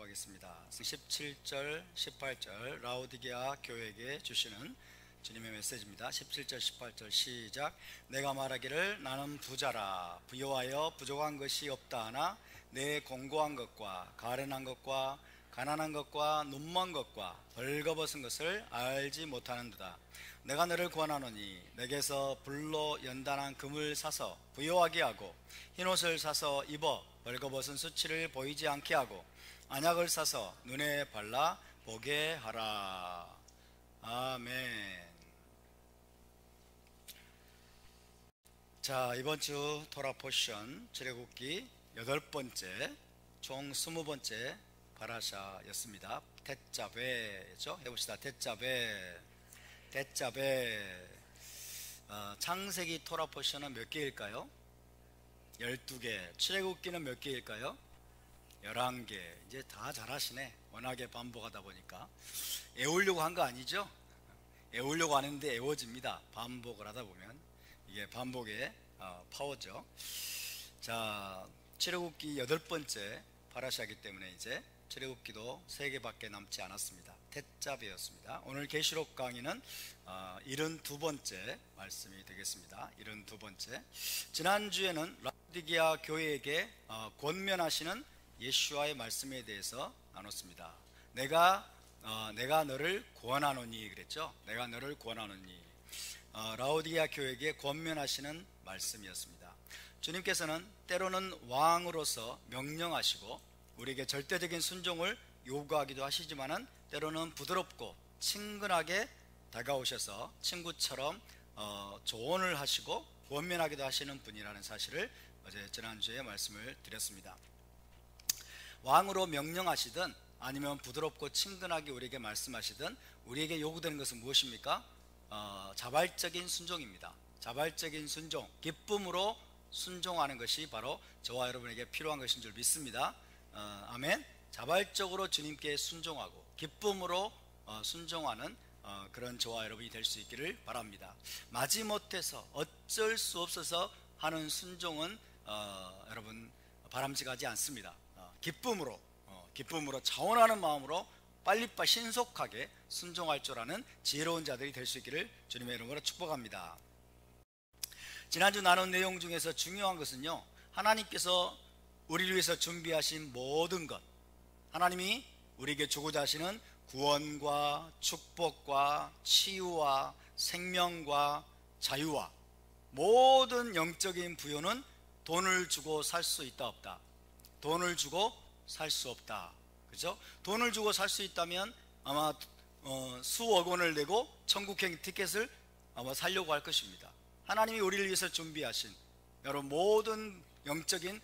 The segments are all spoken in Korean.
하겠습니다. 17절, 18절 라오디게아 교회에게 주시는 주님의 메시지입니다. 17절, 18절 시작. 내가 말하기를 나는 부자라. 부요하여 부족한 것이 없다 하나 내 공고한 것과 가련한 것과 가난한 것과 눈먼 것과 벌거벗은 것을 알지 못하는도다. 내가 너를 권하노니 내게서 불로 연단한 금을 사서 부요하게 하고 흰옷을 사서 입어 벌거벗은 수치를 보이지 않게 하고 안약을 사서 눈에 발라 보게 하라. 아멘. 자, 이번 주 토라 포션 출애굽기 8번째 총 20번째 바라샤였습니다. 텟자베죠. 해봅시다. 텟자베. 창세기 토라 포션은 몇 개일까요? 12개. 출애굽기는 몇 개일까요? 11개. 이제 다 잘하시네. 워낙에 반복하다 보니까. 애우려고 한 거 아니죠? 애우려고 하는데 애워집니다. 반복을 하다 보면. 이게 반복의 파워죠. 자, 출애굽기 8번째 파라샤이기 때문에 이제 출애굽기도 3개밖에 남지 않았습니다. 텟자베였습니다. 오늘 계시록 강의는 72번째 말씀이 되겠습니다. 72번째. 지난주에는 라오디게아 교회에게 권면하시는 예수와의 말씀에 대해서 나눴습니다. 내가 너를 권하노니 그랬죠. 내가 너를 권하노니. 라오디게아 교회에게 권면하시는 말씀이었습니다. 주님께서는 때로는 왕으로서 명령하시고 우리에게 절대적인 순종을 요구하기도 하시지만은 때로는 부드럽고 친근하게 다가오셔서 친구처럼 조언을 하시고 권면하기도 하시는 분이라는 사실을 어제 지난주에 말씀을 드렸습니다. 왕으로 명령하시든 아니면 부드럽고 친근하게 우리에게 말씀하시든 우리에게 요구되는 것은 무엇입니까? 자발적인 순종입니다. 자발적인 순종, 기쁨으로 순종하는 것이 바로 저와 여러분에게 필요한 것인 줄 믿습니다. 아멘. 자발적으로 주님께 순종하고 기쁨으로 순종하는 그런 저와 여러분이 될 수 있기를 바랍니다. 마지못해서 어쩔 수 없어서 하는 순종은 여러분 바람직하지 않습니다. 기쁨으로 자원하는 마음으로 빨리빨리 신속하게 순종할 줄 아는 지혜로운 자들이 될 수 있기를 주님의 이름으로 축복합니다. 지난주 나눈 내용 중에서 중요한 것은요, 하나님께서 우리를 위해서 준비하신 모든 것, 하나님이 우리에게 주고자 하시는 구원과 축복과 치유와 생명과 자유와 모든 영적인 부요는 돈을 주고 살 수 있다 없다? 돈을 주고 살 수 없다. 그죠? 돈을 주고 살 수 있다면 아마 수억 원을 내고 천국행 티켓을 아마 사려고 할 것입니다. 하나님이 우리를 위해서 준비하신 여러분 모든 영적인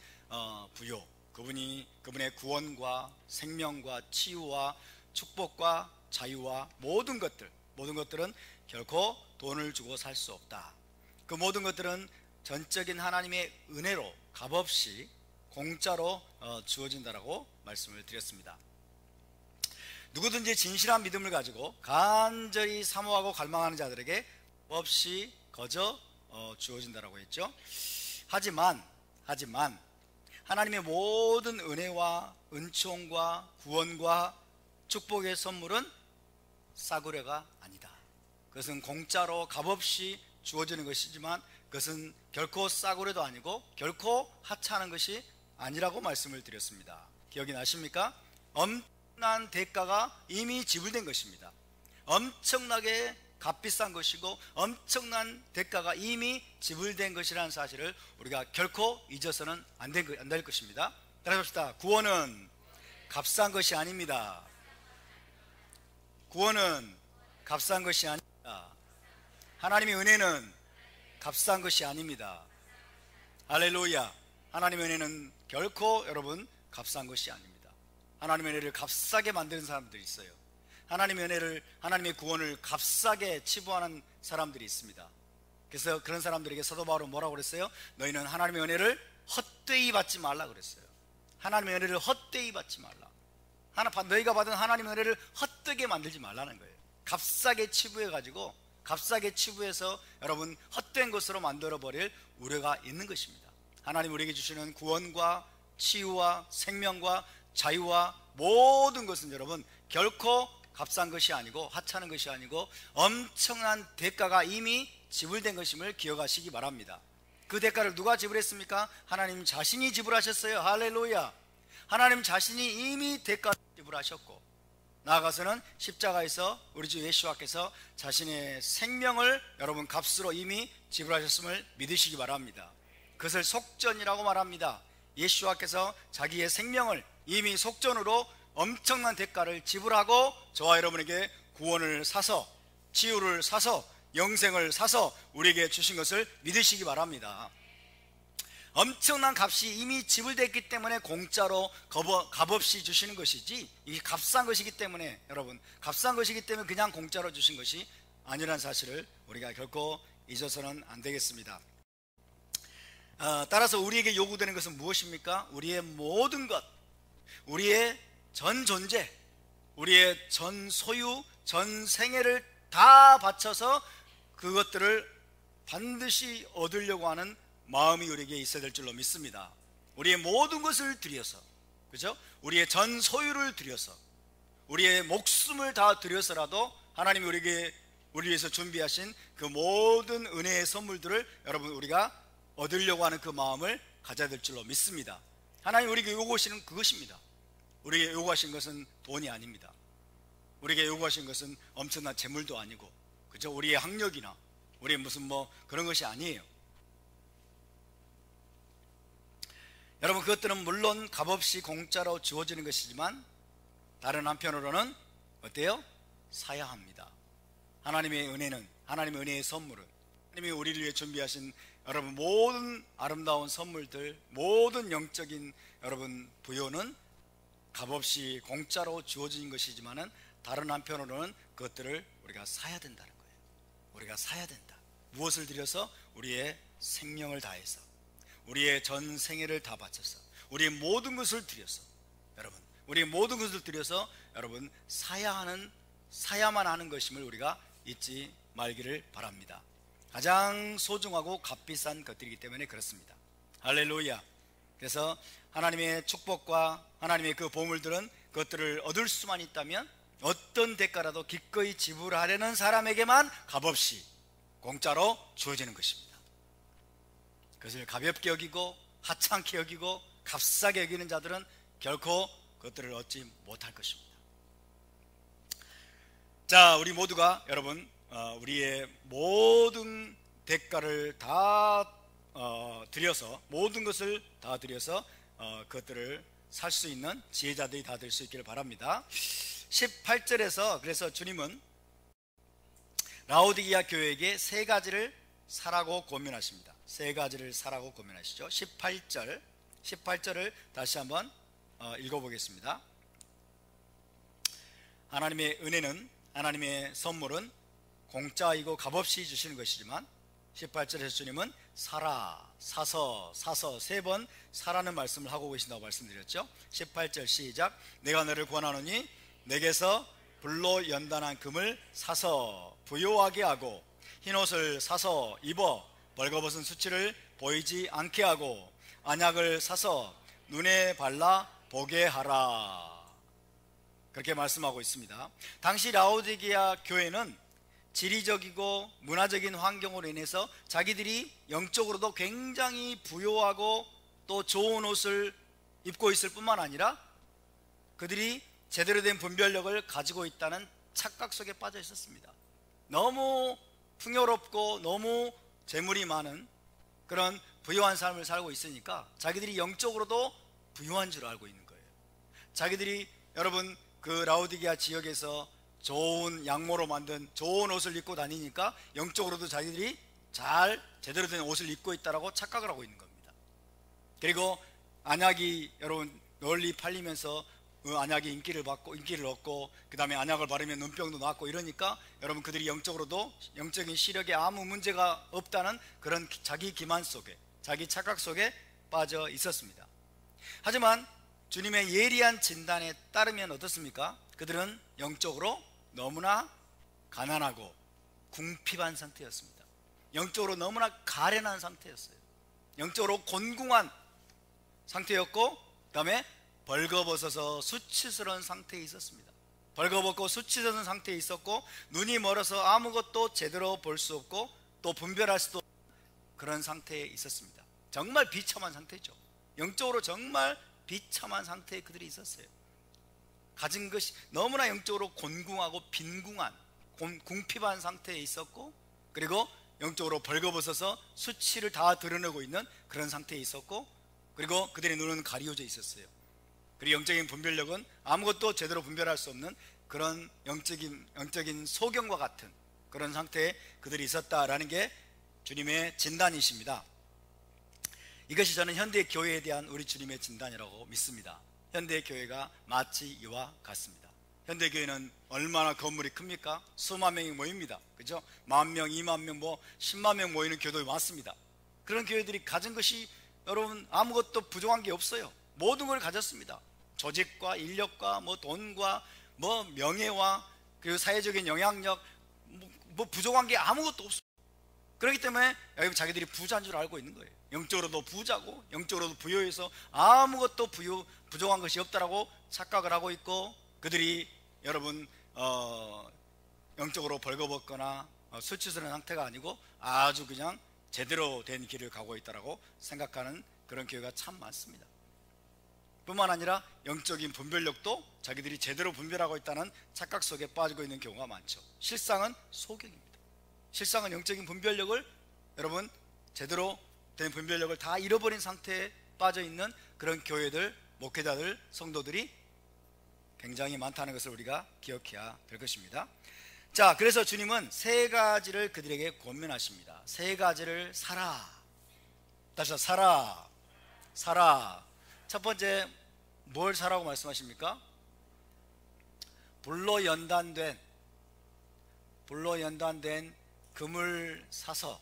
부요, 그분의 구원과 생명과 치유와 축복과 자유와 모든 것들은 결코 돈을 주고 살 수 없다. 그 모든 것들은 전적인 하나님의 은혜로 값없이 공짜로 주어진다라고 말씀을 드렸습니다. 누구든지 진실한 믿음을 가지고 간절히 사모하고 갈망하는 자들에게 없이 거저 주어진다라고 했죠. 하지만 하나님의 모든 은혜와 은총과 구원과 축복의 선물은 싸구려가 아니다. 그것은 공짜로 값없이 주어지는 것이지만 그것은 결코 싸구려도 아니고 결코 하찮은 것이 아니라고 말씀을 드렸습니다. 기억이 나십니까? 엄청난 대가가 이미 지불된 것입니다. 엄청나게 값비싼 것이고 엄청난 대가가 이미 지불된 것이라는 사실을 우리가 결코 잊어서는 안 될 것입니다. 따라서 봅시다. 구원은 값싼 것이 아닙니다. 구원은 값싼 것이 아닙니다. 하나님의 은혜는 값싼 것이 아닙니다. 할렐루야. 하나님의 은혜는 결코 여러분 값싼 것이 아닙니다. 하나님의 은혜를 값싸게 만드는 사람들이 있어요. 하나님의 구원을 값싸게 치부하는 사람들이 있습니다. 그래서 그런 사람들에게 사도 바울은 뭐라고 그랬어요? 너희는 하나님의 은혜를 헛되이 받지 말라 그랬어요. 하나님의 은혜를 헛되이 받지 말라. 너희가 받은 하나님의 은혜를 헛되게 만들지 말라는 거예요. 값싸게 치부해가지고 값싸게 치부해서 여러분 헛된 것으로 만들어버릴 우려가 있는 것입니다. 하나님 우리에게 주시는 구원과 치유와 생명과 자유와 모든 것은 여러분 결코 값싼 것이 아니고 하찮은 것이 아니고 엄청난 대가가 이미 지불된 것임을 기억하시기 바랍니다. 그 대가를 누가 지불했습니까? 하나님 자신이 지불하셨어요. 할렐루야. 하나님 자신이 이미 대가를 지불하셨고, 나아가서는 십자가에서 우리 주 예수와께서 자신의 생명을 여러분 값으로 이미 지불하셨음을 믿으시기 바랍니다. 그것을 속전이라고 말합니다. 예수와께서 자기의 생명을 이미 속전으로 엄청난 대가를 지불하고 저와 여러분에게 구원을 사서, 치유를 사서, 영생을 사서 우리에게 주신 것을 믿으시기 바랍니다. 엄청난 값이 이미 지불됐기 때문에 공짜로 값없이 주시는 것이지, 이게 값싼 것이기 때문에, 여러분 값싼 것이기 때문에 그냥 공짜로 주신 것이 아니라는 사실을 우리가 결코 잊어서는 안 되겠습니다. 따라서 우리에게 요구되는 것은 무엇입니까? 우리의 모든 것, 우리의 전 존재, 우리의 전 소유, 전 생애를 다 바쳐서 그것들을 반드시 얻으려고 하는 마음이 우리에게 있어야 될 줄로 믿습니다. 우리의 모든 것을 들여서, 그죠? 우리의 전 소유를 들여서, 우리의 목숨을 다 들여서라도 하나님이 우리에게, 우리 위해서 준비하신 그 모든 은혜의 선물들을 여러분 우리가 얻으려고 하는 그 마음을 가져야 될 줄로 믿습니다. 하나님 우리에게 요구하시는 그것입니다. 우리에게 요구하신 것은 돈이 아닙니다. 우리에게 요구하신 것은 엄청난 재물도 아니고, 그죠? 우리의 학력이나 우리의 무슨 그런 것이 아니에요. 여러분 그것들은 물론 값없이 공짜로 주어지는 것이지만 다른 한편으로는 어때요? 사야 합니다. 하나님의 은혜는, 하나님의 은혜의 선물은, 하나님이 우리를 위해 준비하신 여러분 모든 아름다운 선물들, 모든 영적인 여러분 부요는 값없이 공짜로 주어진 것이지만은 다른 한편으로는 그것들을 우리가 사야 된다는 거예요. 우리가 사야 된다. 무엇을 들여서? 우리의 생명을 다해서, 우리의 전 생애를 다 바쳐서, 우리의 모든 것을 들여서, 여러분 우리의 모든 것을 들여서 여러분 사야만 하는 것임을 우리가 잊지 말기를 바랍니다. 가장 소중하고 값비싼 것들이기 때문에 그렇습니다. 할렐루야. 그래서 하나님의 축복과 하나님의 그 보물들은 그것들을 얻을 수만 있다면 어떤 대가라도 기꺼이 지불하려는 사람에게만 값없이 공짜로 주어지는 것입니다. 그것을 가볍게 여기고 하찮게 여기고 값싸게 여기는 자들은 결코 그것들을 얻지 못할 것입니다. 자, 우리 모두가 여러분 우리의 모든 대가를 다 들여서, 모든 것을 다 들여서 그것들을 살 수 있는 지혜자들이 다 될 수 있기를 바랍니다. 18절에서 그래서 주님은 라오디게아 교회에게 세 가지를 사라고 고민하십니다. 세 가지를 사라고 고민하시죠. 18절을 다시 한번 읽어보겠습니다. 하나님의 은혜는, 하나님의 선물은 공짜이고 값없이 주시는 것이지만 18절에서 주님은 사서 세 번 사라는 말씀을 하고 계신다고 말씀드렸죠. 18절 시작. 내가 너를 권하노니 내게서 불로 연단한 금을 사서 부요하게 하고 흰옷을 사서 입어 벌거벗은 수치를 보이지 않게 하고 안약을 사서 눈에 발라 보게 하라. 그렇게 말씀하고 있습니다. 당시 라오디게아 교회는 지리적이고 문화적인 환경으로 인해서 자기들이 영적으로도 굉장히 부요하고 또 좋은 옷을 입고 있을 뿐만 아니라 그들이 제대로 된 분별력을 가지고 있다는 착각 속에 빠져 있었습니다. 너무 풍요롭고 너무 재물이 많은 그런 부유한 삶을 살고 있으니까 자기들이 영적으로도 부유한 줄 알고 있는 거예요. 자기들이 여러분 그 라오디게아 지역에서 좋은 양모로 만든 좋은 옷을 입고 다니니까 영적으로도 자기들이 잘 제대로 된 옷을 입고 있다라고 착각을 하고 있는 겁니다. 그리고 안약이 여러분 널리 팔리면서 그 안약이 인기를 얻고 그 다음에 안약을 바르면 눈병도 낫고 이러니까 여러분 그들이 영적으로도 영적인 시력에 아무 문제가 없다는 그런 자기 기만 속에, 자기 착각 속에 빠져 있었습니다. 하지만 주님의 예리한 진단에 따르면 어떻습니까? 그들은 영적으로 너무나 가난하고 궁핍한 상태였습니다. 영적으로 너무나 가련한 상태였어요. 영적으로 곤궁한 상태였고 그 다음에 벌거벗어서 수치스러운 상태에 있었습니다. 벌거벗고 수치스러운 상태에 있었고, 눈이 멀어서 아무것도 제대로 볼 수 없고 또 분별할 수도 없는 그런 상태에 있었습니다. 정말 비참한 상태죠. 영적으로 정말 비참한 상태에 그들이 있었어요. 가진 것이 너무나 영적으로 곤궁하고 빈궁한, 궁핍한 상태에 있었고, 그리고 영적으로 벌거벗어서 수치를 다 드러내고 있는 그런 상태에 있었고, 그리고 그들의 눈은 가리워져 있었어요. 그리고 영적인 분별력은 아무것도 제대로 분별할 수 없는 그런 영적인 소경과 같은 그런 상태에 그들이 있었다라는 게 주님의 진단이십니다. 이것이 저는 현대 교회에 대한 우리 주님의 진단이라고 믿습니다. 현대 교회가 마치 이와 같습니다. 현대 교회는 얼마나 건물이 큽니까? 수만 명이 모입니다. 그죠? 10,000명, 20,000명, 100,000명 모이는 교회도 많습니다. 그런 교회들이 가진 것이 여러분 아무것도 부족한 게 없어요. 모든 걸 가졌습니다. 조직과 인력과 돈과 명예와 그리고 사회적인 영향력, 부족한 게 아무것도 없습니다. 그렇기 때문에 여러분 자기들이 부자인 줄 알고 있는 거예요. 영적으로도 부자고 영적으로도 부유해서 아무것도 부족한 것이 없다라고 착각을 하고 있고, 그들이 여러분 영적으로 벌거벗거나 수치스러운 상태가 아니고 아주 그냥 제대로 된 길을 가고 있다라고 생각하는 그런 교회가 참 많습니다. 뿐만 아니라 영적인 분별력도 자기들이 제대로 분별하고 있다는 착각 속에 빠지고 있는 경우가 많죠. 실상은 소경입니다. 실상은 영적인 분별력을 여러분 제대로 된 분별력을 다 잃어버린 상태에 빠져 있는 그런 교회들, 목회자들, 성도들이 굉장히 많다는 것을 우리가 기억해야 될 것입니다. 자, 그래서 주님은 세 가지를 그들에게 권면하십니다. 세 가지를 사라. 다시 한번 사라. 사라. 첫 번째, 뭘 사라고 말씀하십니까? 불로 연단된 금을 사서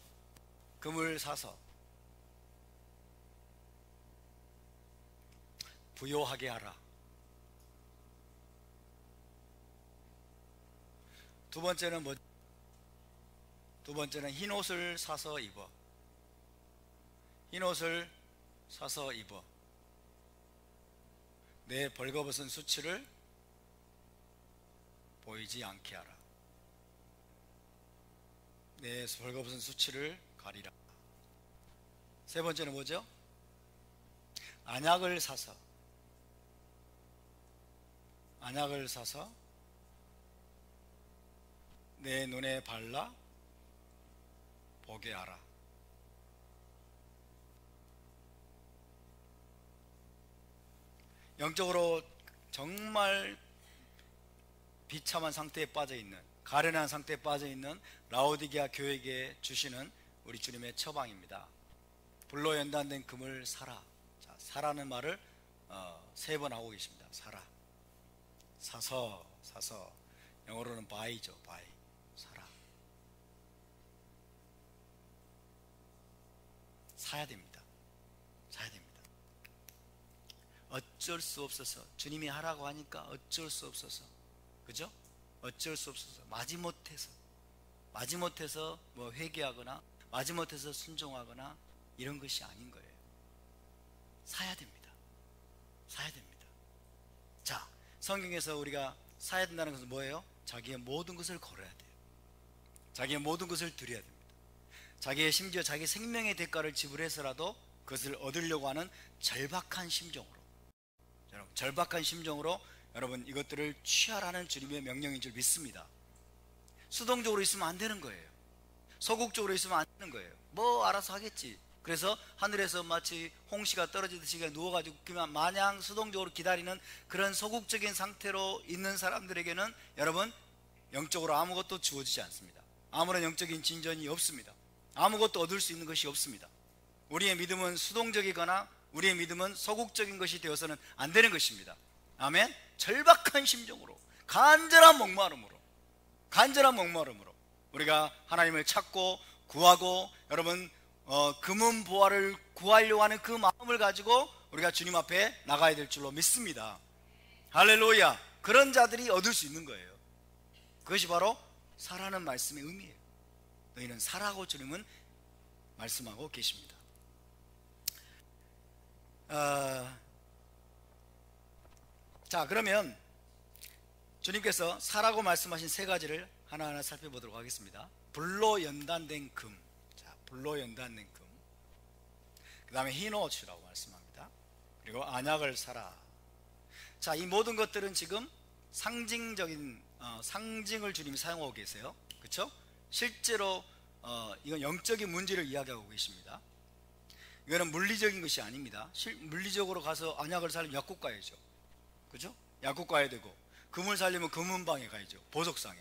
부요하게 하라. 두 번째는 두 번째는 흰옷을 사서 입어. 흰옷을 사서 입어. 내 벌거벗은 수치를 보이지 않게 하라. 내 벌거벗은 수치를 가리라. 세 번째는 뭐죠? 안약을 사서 내 눈에 발라 보게 하라. 영적으로 정말 비참한 상태에 빠져 있는, 가련한 상태에 빠져 있는 라오디게아 교회에게 주시는 우리 주님의 처방입니다. 불로 연단된 금을 사라. 자, 사라는 말을 3번 하고 계십니다. 사라. 사서 영어로는 buy죠. buy. 사라. 사야 됩니다. 어쩔 수 없어서, 주님이 하라고 하니까 어쩔 수 없어서, 그죠? 어쩔 수 없어서 마지못해서 회개하거나 마지못해서 순종하거나 이런 것이 아닌 거예요. 사야 됩니다. 자, 성경에서 우리가 사야 된다는 것은 뭐예요? 자기의 모든 것을 걸어야 돼요. 자기의 모든 것을 드려야 됩니다. 심지어 자기 생명의 대가를 지불해서라도 그것을 얻으려고 하는 절박한 심정으로 여러분 이것들을 취하라는 주님의 명령인 줄 믿습니다. 수동적으로 있으면 안 되는 거예요. 소극적으로 있으면 안 되는 거예요. 알아서 하겠지. 그래서 하늘에서 마치 홍시가 떨어지듯이 누워가지고 그냥 마냥 수동적으로 기다리는 그런 소극적인 상태로 있는 사람들에게는 여러분 영적으로 아무것도 주어지지 않습니다. 아무런 영적인 진전이 없습니다. 아무것도 얻을 수 있는 것이 없습니다. 우리의 믿음은 수동적이거나 우리의 믿음은 소극적인 것이 되어서는 안 되는 것입니다. 아멘. 절박한 심정으로, 간절한 목마름으로 우리가 하나님을 찾고 구하고 여러분 금은 보화를 구하려고 하는 그 마음을 가지고 우리가 주님 앞에 나가야 될 줄로 믿습니다. 할렐루야. 그런 자들이 얻을 수 있는 거예요. 그것이 바로 사라는 말씀의 의미예요. 너희는 사라고 주님은 말씀하고 계십니다. 자, 그러면 주님께서 사라고 말씀하신 세 가지를 하나하나 살펴보도록 하겠습니다. 불로 연단된 금, 자, 불로 연단된 금, 그 다음에 흰옷이라고 말씀합니다. 그리고 안약을 사라. 자, 이 모든 것들은 지금 상징적인 상징을 주님이 사용하고 계세요. 그렇죠? 실제로 이건 영적인 문제를 이야기하고 계십니다. 이거는 물리적인 것이 아닙니다. 물리적으로 가서 안약을 살려면 약국 가야죠. 그죠? 약국 가야 되고, 금을 살려면 금은방에 가야죠. 보석상에.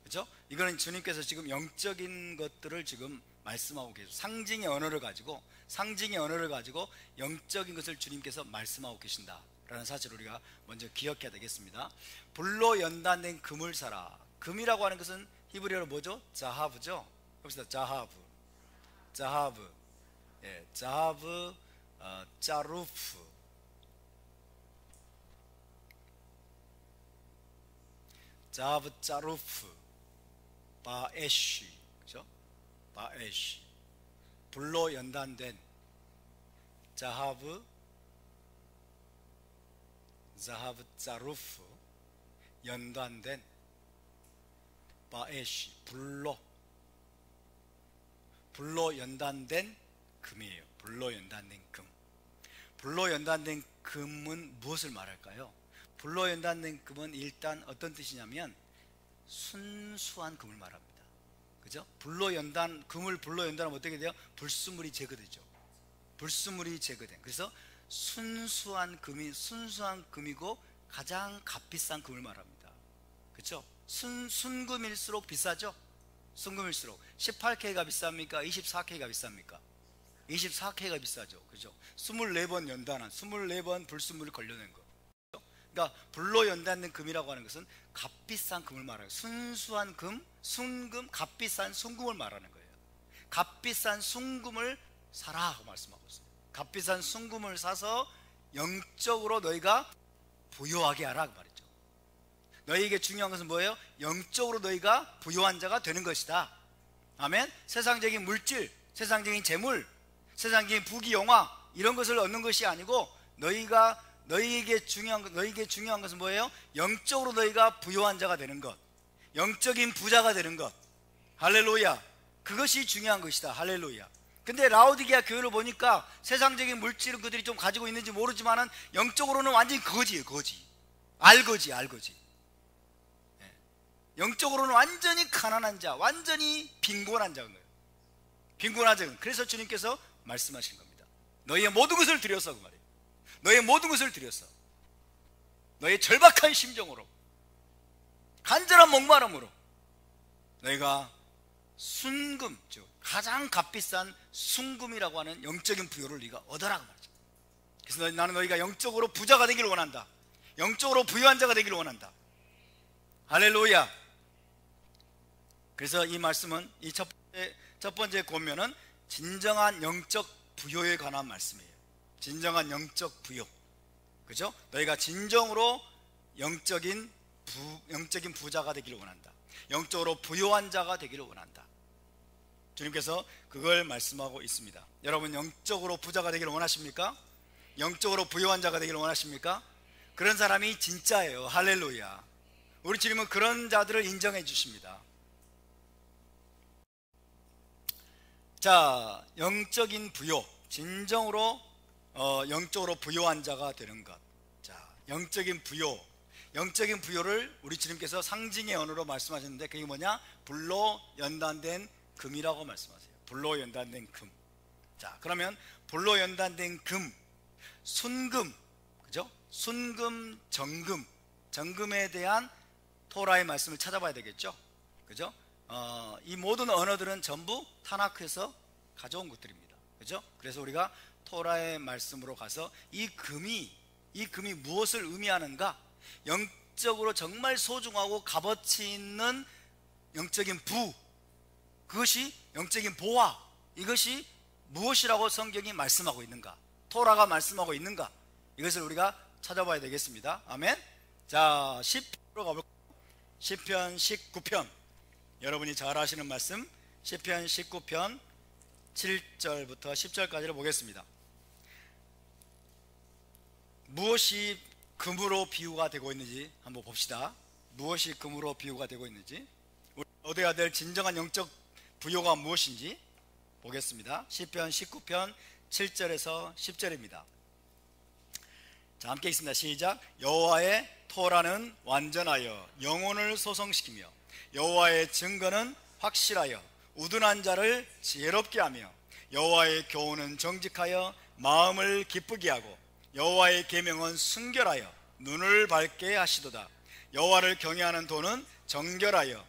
그죠? 이거는 주님께서 지금 영적인 것들을 지금 말씀하고 계세요. 상징의 언어를 가지고 영적인 것을 주님께서 말씀하고 계신다라는 사실을 우리가 먼저 기억해야 되겠습니다. 불로 연단된 금을 사라. 금이라고 하는 것은 히브리어로 뭐죠? 자하브죠. 봅시다. 자하브. 예, 자하브, 짜루프, 자하브, 짜루프, 바에쉬, 그죠? 바에쉬, 불로 연단된 자하브, 짜루프, 연단된 바에쉬, 불로 연단된 금이에요. 불로 연단된 금. 불로 연단된 금은 무엇을 말할까요? 불로 연단된 금은 일단 어떤 뜻이냐면 순수한 금을 말합니다. 그죠? 금을 불로 연단하면 어떻게 돼요? 불순물이 제거되죠. 불순물이 제거된. 그래서 순수한 금이고 가장 값비싼 금을 말합니다. 그렇죠? 순금일수록 비싸죠? 순금일수록 18K가 비쌉니까? 24K가 비쌉니까? 24K가 비싸죠. 그죠? 24번 연단한, 24번 불순물을 걸려낸 거. 그러니까 불로 연단된 금이라고 하는 것은 값비싼 금을 말해요. 순수한 금, 순금, 값비싼 순금을 말하는 거예요. 값비싼 순금을 사라 하고 말씀하고 있어요. 값비싼 순금을 사서 영적으로 너희가 부유하게 하라 그 말이죠. 너희에게 중요한 것은 뭐예요? 영적으로 너희가 부유한 자가 되는 것이다. 아멘. 세상적인 물질, 세상적인 재물, 세상적인 부귀 영화 이런 것을 얻는 것이 아니고 너희에게 중요한 것은 뭐예요? 영적으로 너희가 부유한 자가 되는 것, 영적인 부자가 되는 것. 할렐루야. 그것이 중요한 것이다. 할렐루야. 근데 라오디게아 교회를 보니까 세상적인 물질은 그들이 좀 가지고 있는지 모르지만은 영적으로는 완전히 거지예요. 알거지. 네. 영적으로는 완전히 가난한 자, 완전히 빈곤한 자인 거예요. 빈곤한 자는. 그래서 주님께서 말씀하신 겁니다. 너희의 모든 것을 드려서, 그 말이에요. 너희의 모든 것을 드려서, 너희의 절박한 심정으로, 간절한 목마름으로 너희가 순금, 즉 가장 값비싼 순금이라고 하는 영적인 부여를 네가 얻어라 그 말이죠. 그래서 나는 너희가 영적으로 부자가 되기를 원한다. 영적으로 부유한 자가 되기를 원한다. 할렐루야. 그래서 이 말씀은 이 첫 번째 권면은 진정한 영적 부여에 관한 말씀이에요. 진정한 영적 부여. 그죠? 너희가 진정으로 영적인 부자가 되기를 원한다. 영적으로 부유한 자가 되기를 원한다. 주님께서 그걸 말씀하고 있습니다. 여러분 영적으로 부자가 되기를 원하십니까? 영적으로 부유한 자가 되기를 원하십니까? 그런 사람이 진짜예요. 할렐루야. 우리 주님은 그런 자들을 인정해 주십니다. 자, 영적인 부요, 진정으로 영적으로 부유한 자가 되는 것. 자, 영적인 부요를 우리 주님께서 상징의 언어로 말씀하셨는데 그게 뭐냐? 불로 연단된 금이라고 말씀하세요. 불로 연단된 금. 자, 그러면 불로 연단된 금, 순금, 그죠? 순금, 정금에 대한 토라의 말씀을 찾아봐야 되겠죠? 그죠? 이 모든 언어들은 전부 타나크에서 가져온 것들입니다. 그죠? 그래서 우리가 토라의 말씀으로 가서 이 금이 무엇을 의미하는가? 영적으로 정말 소중하고 값어치 있는 영적인 그것이 영적인 보화, 이것이 무엇이라고 성경이 말씀하고 있는가? 토라가 말씀하고 있는가? 이것을 우리가 찾아봐야 되겠습니다. 아멘. 자, 시편으로 가볼까요? 시편 19편, 여러분이 잘 아시는 말씀, 시편 19편 7절부터 10절까지를 보겠습니다. 무엇이 금으로 비유가 되고 있는지 한번 봅시다. 무엇이 금으로 비유가 되고 있는지, 얻어야 될 진정한 영적 부요가 무엇인지 보겠습니다. 시편 19편 7절에서 10절입니다. 자, 함께 읽습니다. 시작. 여호와의 토라는 완전하여 영혼을 소성시키며 여호와의 증거는 확실하여 우둔한 자를 지혜롭게 하며 여호와의 교훈은 정직하여 마음을 기쁘게 하고 여호와의 계명은 순결하여 눈을 밝게 하시도다. 여호와를 경외하는 도는 정결하여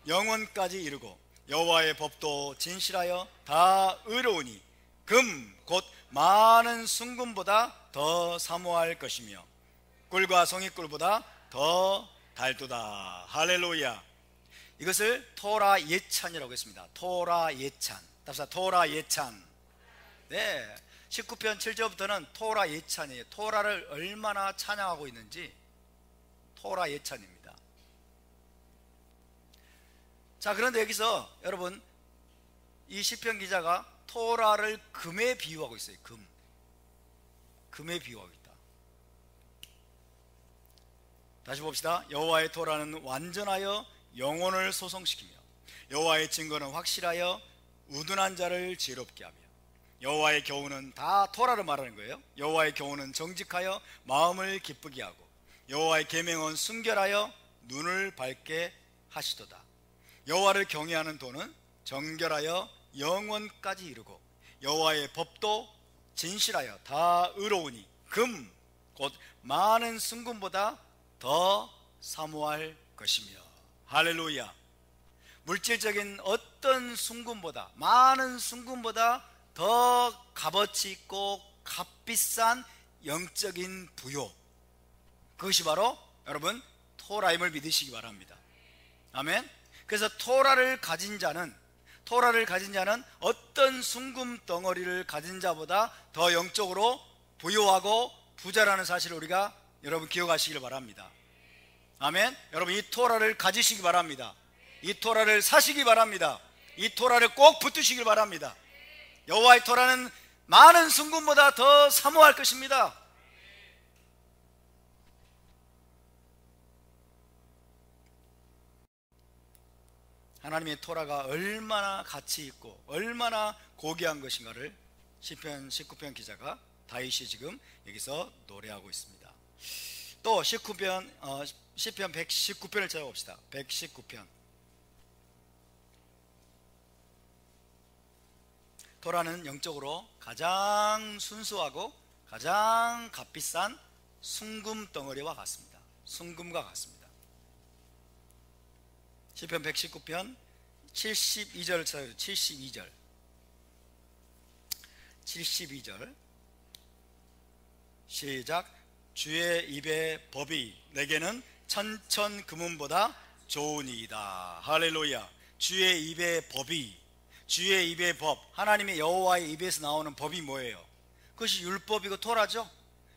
영혼까지 이르고 여호와의 법도 진실하여 다 의로우니 금 곧 많은 순금보다 더 사모할 것이며 꿀과 송이꿀보다 더 달도다. 할렐루야. 이것을 토라 예찬이라고 했습니다. 토라 예찬. 답사 토라 예찬. 네, 19편 7절부터는 토라 예찬이에요. 토라를 얼마나 찬양하고 있는지 토라 예찬입니다. 자, 그런데 여기서 여러분, 이 시편 기자가 토라를 금에 비유하고 있어요. 금에 비유하고 있다. 다시 봅시다. 여호와의 토라는 완전하여 영혼을 소성시키며 여호와의 증거는 확실하여 우둔한 자를 지혜롭게 하며 여호와의 교훈은, 다 토라를 말하는 거예요. 여호와의 교훈은 정직하여 마음을 기쁘게 하고 여호와의 계명은 순결하여 눈을 밝게 하시도다. 여호와를 경외하는 도는 정결하여 영원까지 이르고 여호와의 법도 진실하여 다 의로우니 금 곧 많은 순금보다 더 사모할 것이며. 할렐루야. 물질적인 어떤 순금보다, 많은 순금보다 더 값어치 있고 값비싼 영적인 부요, 그것이 바로 여러분 토라임을 믿으시기 바랍니다. 아멘. 그래서 토라를 가진 자는 어떤 순금 덩어리를 가진 자보다 더 영적으로 부유하고 부자라는 사실을 우리가 여러분 기억하시길 바랍니다. 아멘. 여러분 이 토라를 가지시기 바랍니다. 이 토라를 사시기 바랍니다. 이 토라를 꼭 붙드시길 바랍니다. 여호와의 토라는 많은 순금보다 더 사모할 것입니다. 하나님의 토라가 얼마나 가치 있고 얼마나 고귀한 것인가를 시편 19편 기자가 다윗이 지금 여기서 노래하고 있습니다. 또 시편 119편을 찾아봅시다. 119편. 토라는 영적으로 가장 순수하고 가장 값비싼 순금 덩어리와 같습니다. 순금과 같습니다. 시편 119편 72절을 찾아보세요. 72절 시작. 주의 입의 법이 내게는 천천 금은보다 좋으니이다. 할렐루야. 주의 입의 법이, 주의 입의 법, 하나님의 여호와의 입에서 나오는 법이 뭐예요? 그것이 율법이고 토라죠.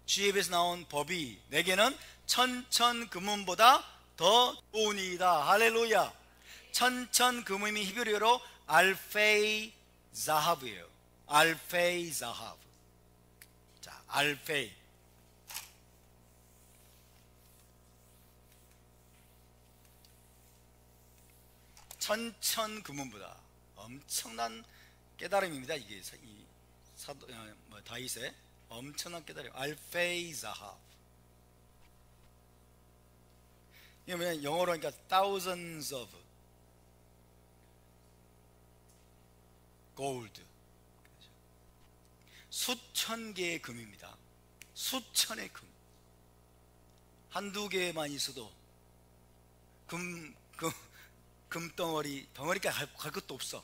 주의 입에서 나온 법이 내게는 천천 금은보다 더 좋으니이다. 할렐루야. 천천 금음이 히브리어로 알페이 자하브예요. 알페이 자하브. 자, 알페이. 천천 금음보다 엄청난 깨달음입니다. 이게 이 사도 다윗의 엄청난 깨달음. 알페이 자하브. 이게 뭐냐, 영어로 하니까 thousands of gold. 수천 개의 금입니다. 수천의 금. 한두 개만 있어도 덩어리까지 갈 것도 없어.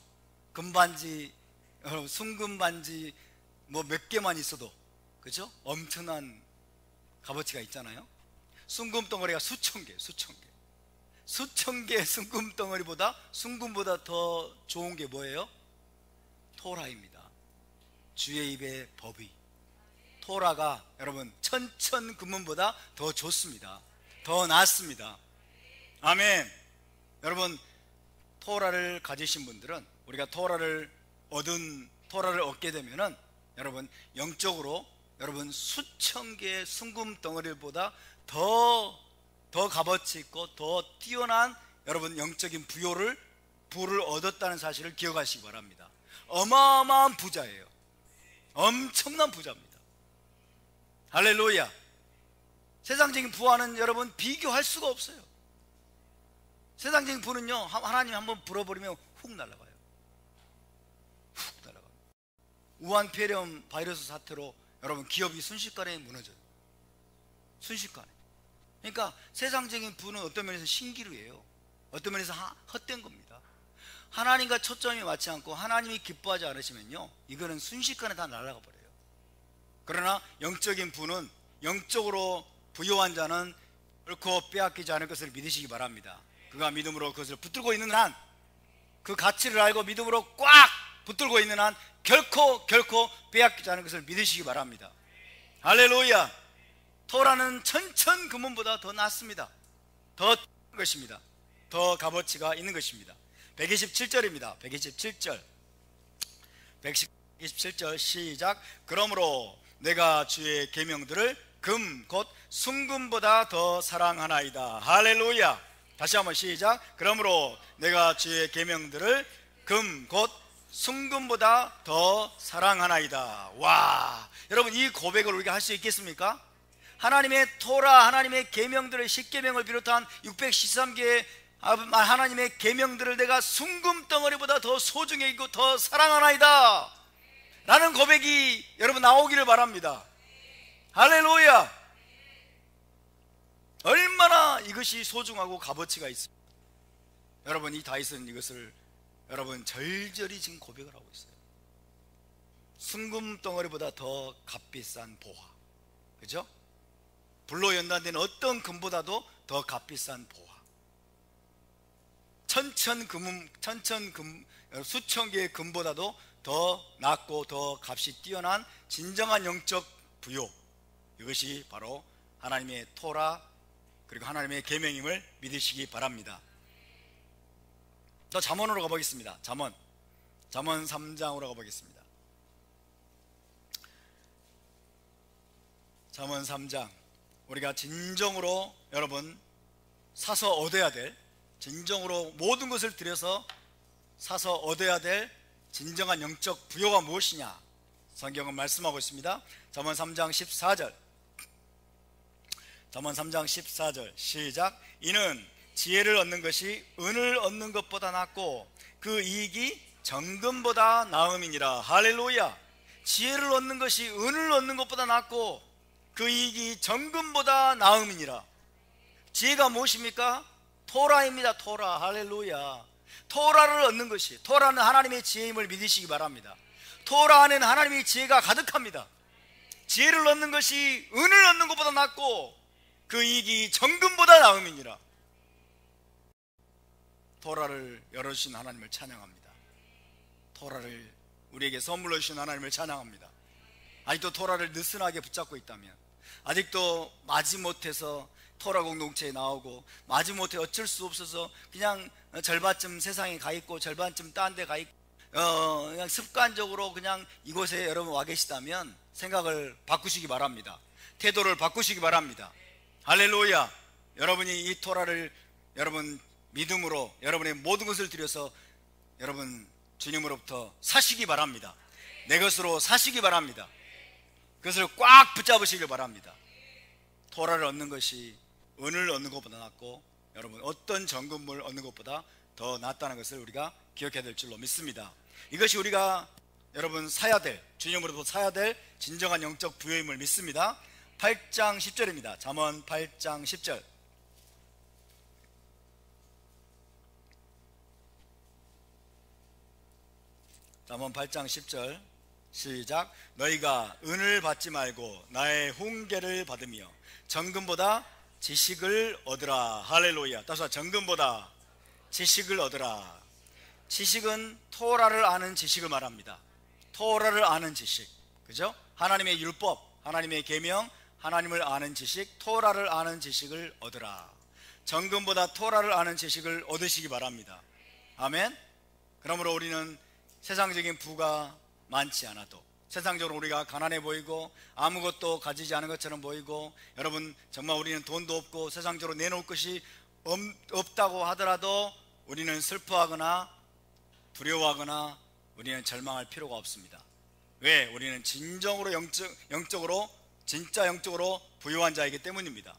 금반지, 순금반지 뭐 몇 개만 있어도, 그죠? 엄청난 값어치가 있잖아요. 순금 덩어리가 수천 개. 수천 개의 순금 덩어리보다, 순금보다 더 좋은 게 뭐예요? 토라입니다. 주의 입의 법이. 토라가 여러분 천천 금은보다 더 좋습니다. 더 낫습니다. 아멘. 여러분 토라를 가지신 분들은, 우리가 토라를 얻게 되면은 여러분 영적으로 여러분 수천 개의 순금 덩어리보다 더 값어치 있고 더 뛰어난 여러분 영적인 부를 얻었다는 사실을 기억하시기 바랍니다. 어마어마한 부자예요. 엄청난 부자입니다. 할렐루야. 세상적인 부와는 여러분 비교할 수가 없어요. 세상적인 부는요, 하나님 한번 불어버리면 훅 날아가요. 훅 날아가요. 우한 폐렴 바이러스 사태로 여러분 기업이 순식간에 무너져요. 순식간에. 그러니까 세상적인 부는 어떤 면에서 신기루예요. 어떤 면에서 헛된 겁니다. 하나님과 초점이 맞지 않고 하나님이 기뻐하지 않으시면요, 이거는 순식간에 다 날아가 버려요. 그러나 영적인 부는, 영적으로 부요한 자는 결코 빼앗기지 않을 것을 믿으시기 바랍니다. 그가 믿음으로 그것을 붙들고 있는 한, 그 가치를 알고 믿음으로 꽉 붙들고 있는 한 결코 빼앗기지 않을 것을 믿으시기 바랍니다. 할렐루야. 토라는 천천금원보다 더 낫습니다. 더 것입니다. 더 값어치가 있는 것입니다. 127절입니다. 127절 시작. 그러므로 내가 주의 계명들을 금 곧 순금보다 더 사랑하나이다. 할렐루야. 다시 한번 시작. 그러므로 내가 주의 계명들을 금 곧 순금보다 더 사랑하나이다. 와, 여러분 이 고백을 우리가 할 수 있겠습니까? 하나님의 토라, 하나님의 계명들을, 십계명을 비롯한 613개의 하나님의 계명들을 내가 순금 덩어리보다 더 소중히 있고 더 사랑하나이다 라는 고백이 여러분 나오기를 바랍니다. 할렐루야. 얼마나 이것이 소중하고 값어치가 있습니다. 여러분 이 다윗은 이것을 여러분 절절히 지금 고백을 하고 있어요. 순금 덩어리보다 더 값비싼 보화, 그죠? 불로 연단된 어떤 금보다도 더 값비싼 보화, 수천 개의 금보다도 더 낫고 더 값이 뛰어난 진정한 영적 부요, 이것이 바로 하나님의 토라 그리고 하나님의 계명임을 믿으시기 바랍니다. 또 잠언으로 가보겠습니다. 잠언 3장으로 가보겠습니다. 잠언 3장, 우리가 진정으로 여러분 사서 얻어야 될, 진정으로 모든 것을 들여서 사서 얻어야 될 진정한 영적 부요가 무엇이냐, 성경은 말씀하고 있습니다. 잠언 3장 14절, 잠언 3장 14절 시작. 이는 지혜를 얻는 것이 은을 얻는 것보다 낫고 그 이익이 정금보다 나음이니라. 할렐루야. 지혜를 얻는 것이 은을 얻는 것보다 낫고 그 이익이 정금보다 나음이니라. 지혜가 무엇입니까? 토라입니다. 토라. 할렐루야. 토라를 얻는 것이, 토라는 하나님의 지혜임을 믿으시기 바랍니다. 토라 안에는 하나님의 지혜가 가득합니다. 지혜를 얻는 것이 은을 얻는 것보다 낫고 그 이익이 정금보다 나음이니라. 토라를 열어주신 하나님을 찬양합니다. 토라를 우리에게 선물로 주신 하나님을 찬양합니다. 아직도 토라를 느슨하게 붙잡고 있다면, 아직도 마지못해서 토라 공동체에 나오고 마지못해 어쩔 수 없어서 그냥 절반쯤 세상에 가 있고 절반쯤 딴 데 가 있고 그냥 습관적으로 그냥 이곳에 여러분 와 계시다면 생각을 바꾸시기 바랍니다. 태도를 바꾸시기 바랍니다. 할렐루야. 여러분이 이 토라를 여러분 믿음으로 여러분의 모든 것을 들여서 여러분 주님으로부터 사시기 바랍니다. 내 것으로 사시기 바랍니다. 그것을 꽉 붙잡으시길 바랍니다. 토라를 얻는 것이 은을 얻는 것보다 낫고 여러분 어떤 정금을 얻는 것보다 더 낫다는 것을 우리가 기억해야 될 줄로 믿습니다. 이것이 우리가 여러분 사야 될, 주님으로부터 사야 될 진정한 영적 부요임을 믿습니다. 8장 10절입니다. 잠언 8장 10절. 잠언 8장 10절 시작. 너희가 은을 받지 말고 나의 훈계를 받으며 정금보다 지식을 얻으라. 할렐루야. 따라서 정금보다 지식을 얻으라. 지식은 토라를 아는 지식을 말합니다. 토라를 아는 지식, 그죠? 하나님의 율법, 하나님의 계명, 하나님을 아는 지식, 토라를 아는 지식을 얻으라. 정금보다 토라를 아는 지식을 얻으시기 바랍니다. 아멘. 그러므로 우리는 세상적인 부가 많지 않아도, 세상적으로 우리가 가난해 보이고 아무것도 가지지 않은 것처럼 보이고, 여러분 정말 우리는 돈도 없고 세상적으로 내놓을 것이 없다고 하더라도 우리는 슬퍼하거나 두려워하거나 우리는 절망할 필요가 없습니다. 왜? 우리는 진정으로 영적으로 진짜 영적으로 부유한 자이기 때문입니다.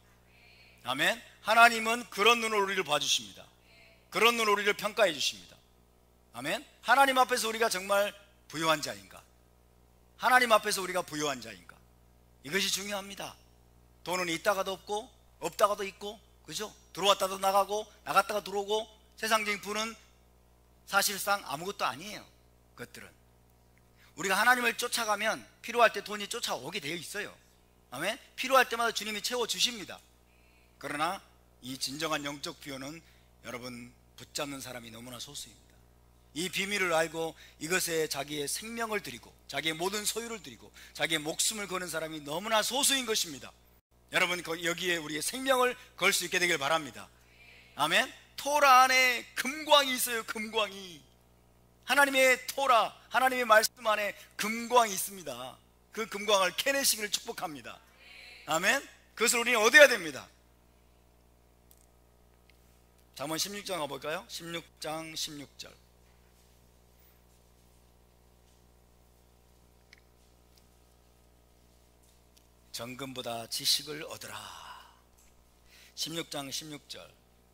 아멘. 하나님은 그런 눈으로 우리를 봐주십니다. 그런 눈으로 우리를 평가해 주십니다. 아멘. 하나님 앞에서 우리가 정말 부유한 자인가? 하나님 앞에서 우리가 부유한 자인가? 이것이 중요합니다. 돈은 있다가도 없고 없다가도 있고, 그죠? 들어왔다도 나가고 나갔다가 들어오고, 세상적인 부는 사실상 아무것도 아니에요. 그것들은 우리가 하나님을 쫓아가면 필요할 때 돈이 쫓아오게 되어 있어요. 아멘. 필요할 때마다 주님이 채워주십니다. 그러나 이 진정한 영적 부여는 여러분 붙잡는 사람이 너무나 소수입니다. 이 비밀을 알고 이것에 자기의 생명을 드리고 자기의 모든 소유를 드리고 자기의 목숨을 거는 사람이 너무나 소수인 것입니다. 여러분 여기에 우리의 생명을 걸 수 있게 되길 바랍니다. 아멘. 토라 안에 금광이 있어요. 금광이. 하나님의 토라, 하나님의 말씀 안에 금광이 있습니다. 그 금광을 캐내시기를 축복합니다. 아멘. 그것을 우리는 얻어야 됩니다. 잠언 16장 가볼까요? 16장 16절. 정금보다 지식을 얻으라. 16장 16절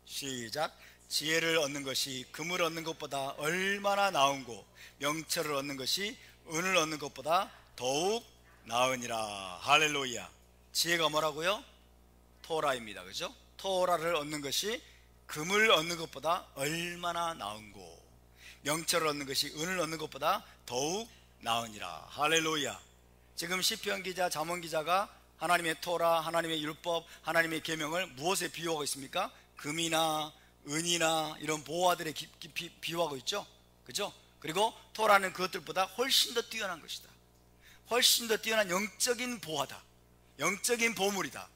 시작. 지혜를 얻는 것이 금을 얻는 것보다 얼마나 나은고 명철을 얻는 것이 은을 얻는 것보다 더욱 나으니라. 할렐루야. 지혜가 뭐라고요? 토라입니다. 그죠? 토라를 얻는 것이 금을 얻는 것보다 얼마나 나은고 명철을 얻는 것이 은을 얻는 것보다 더욱 나으니라. 할렐루야. 지금 시편 기자, 잠언 기자가 하나님의 토라, 하나님의 율법, 하나님의 계명을 무엇에 비유하고 있습니까? 금이나 은이나 이런 보화들에 비유하고 있죠. 그죠? 그리고 토라는 그것들보다 훨씬 더 뛰어난 것이다. 훨씬 더 뛰어난 영적인 보화다. 영적인 보물이다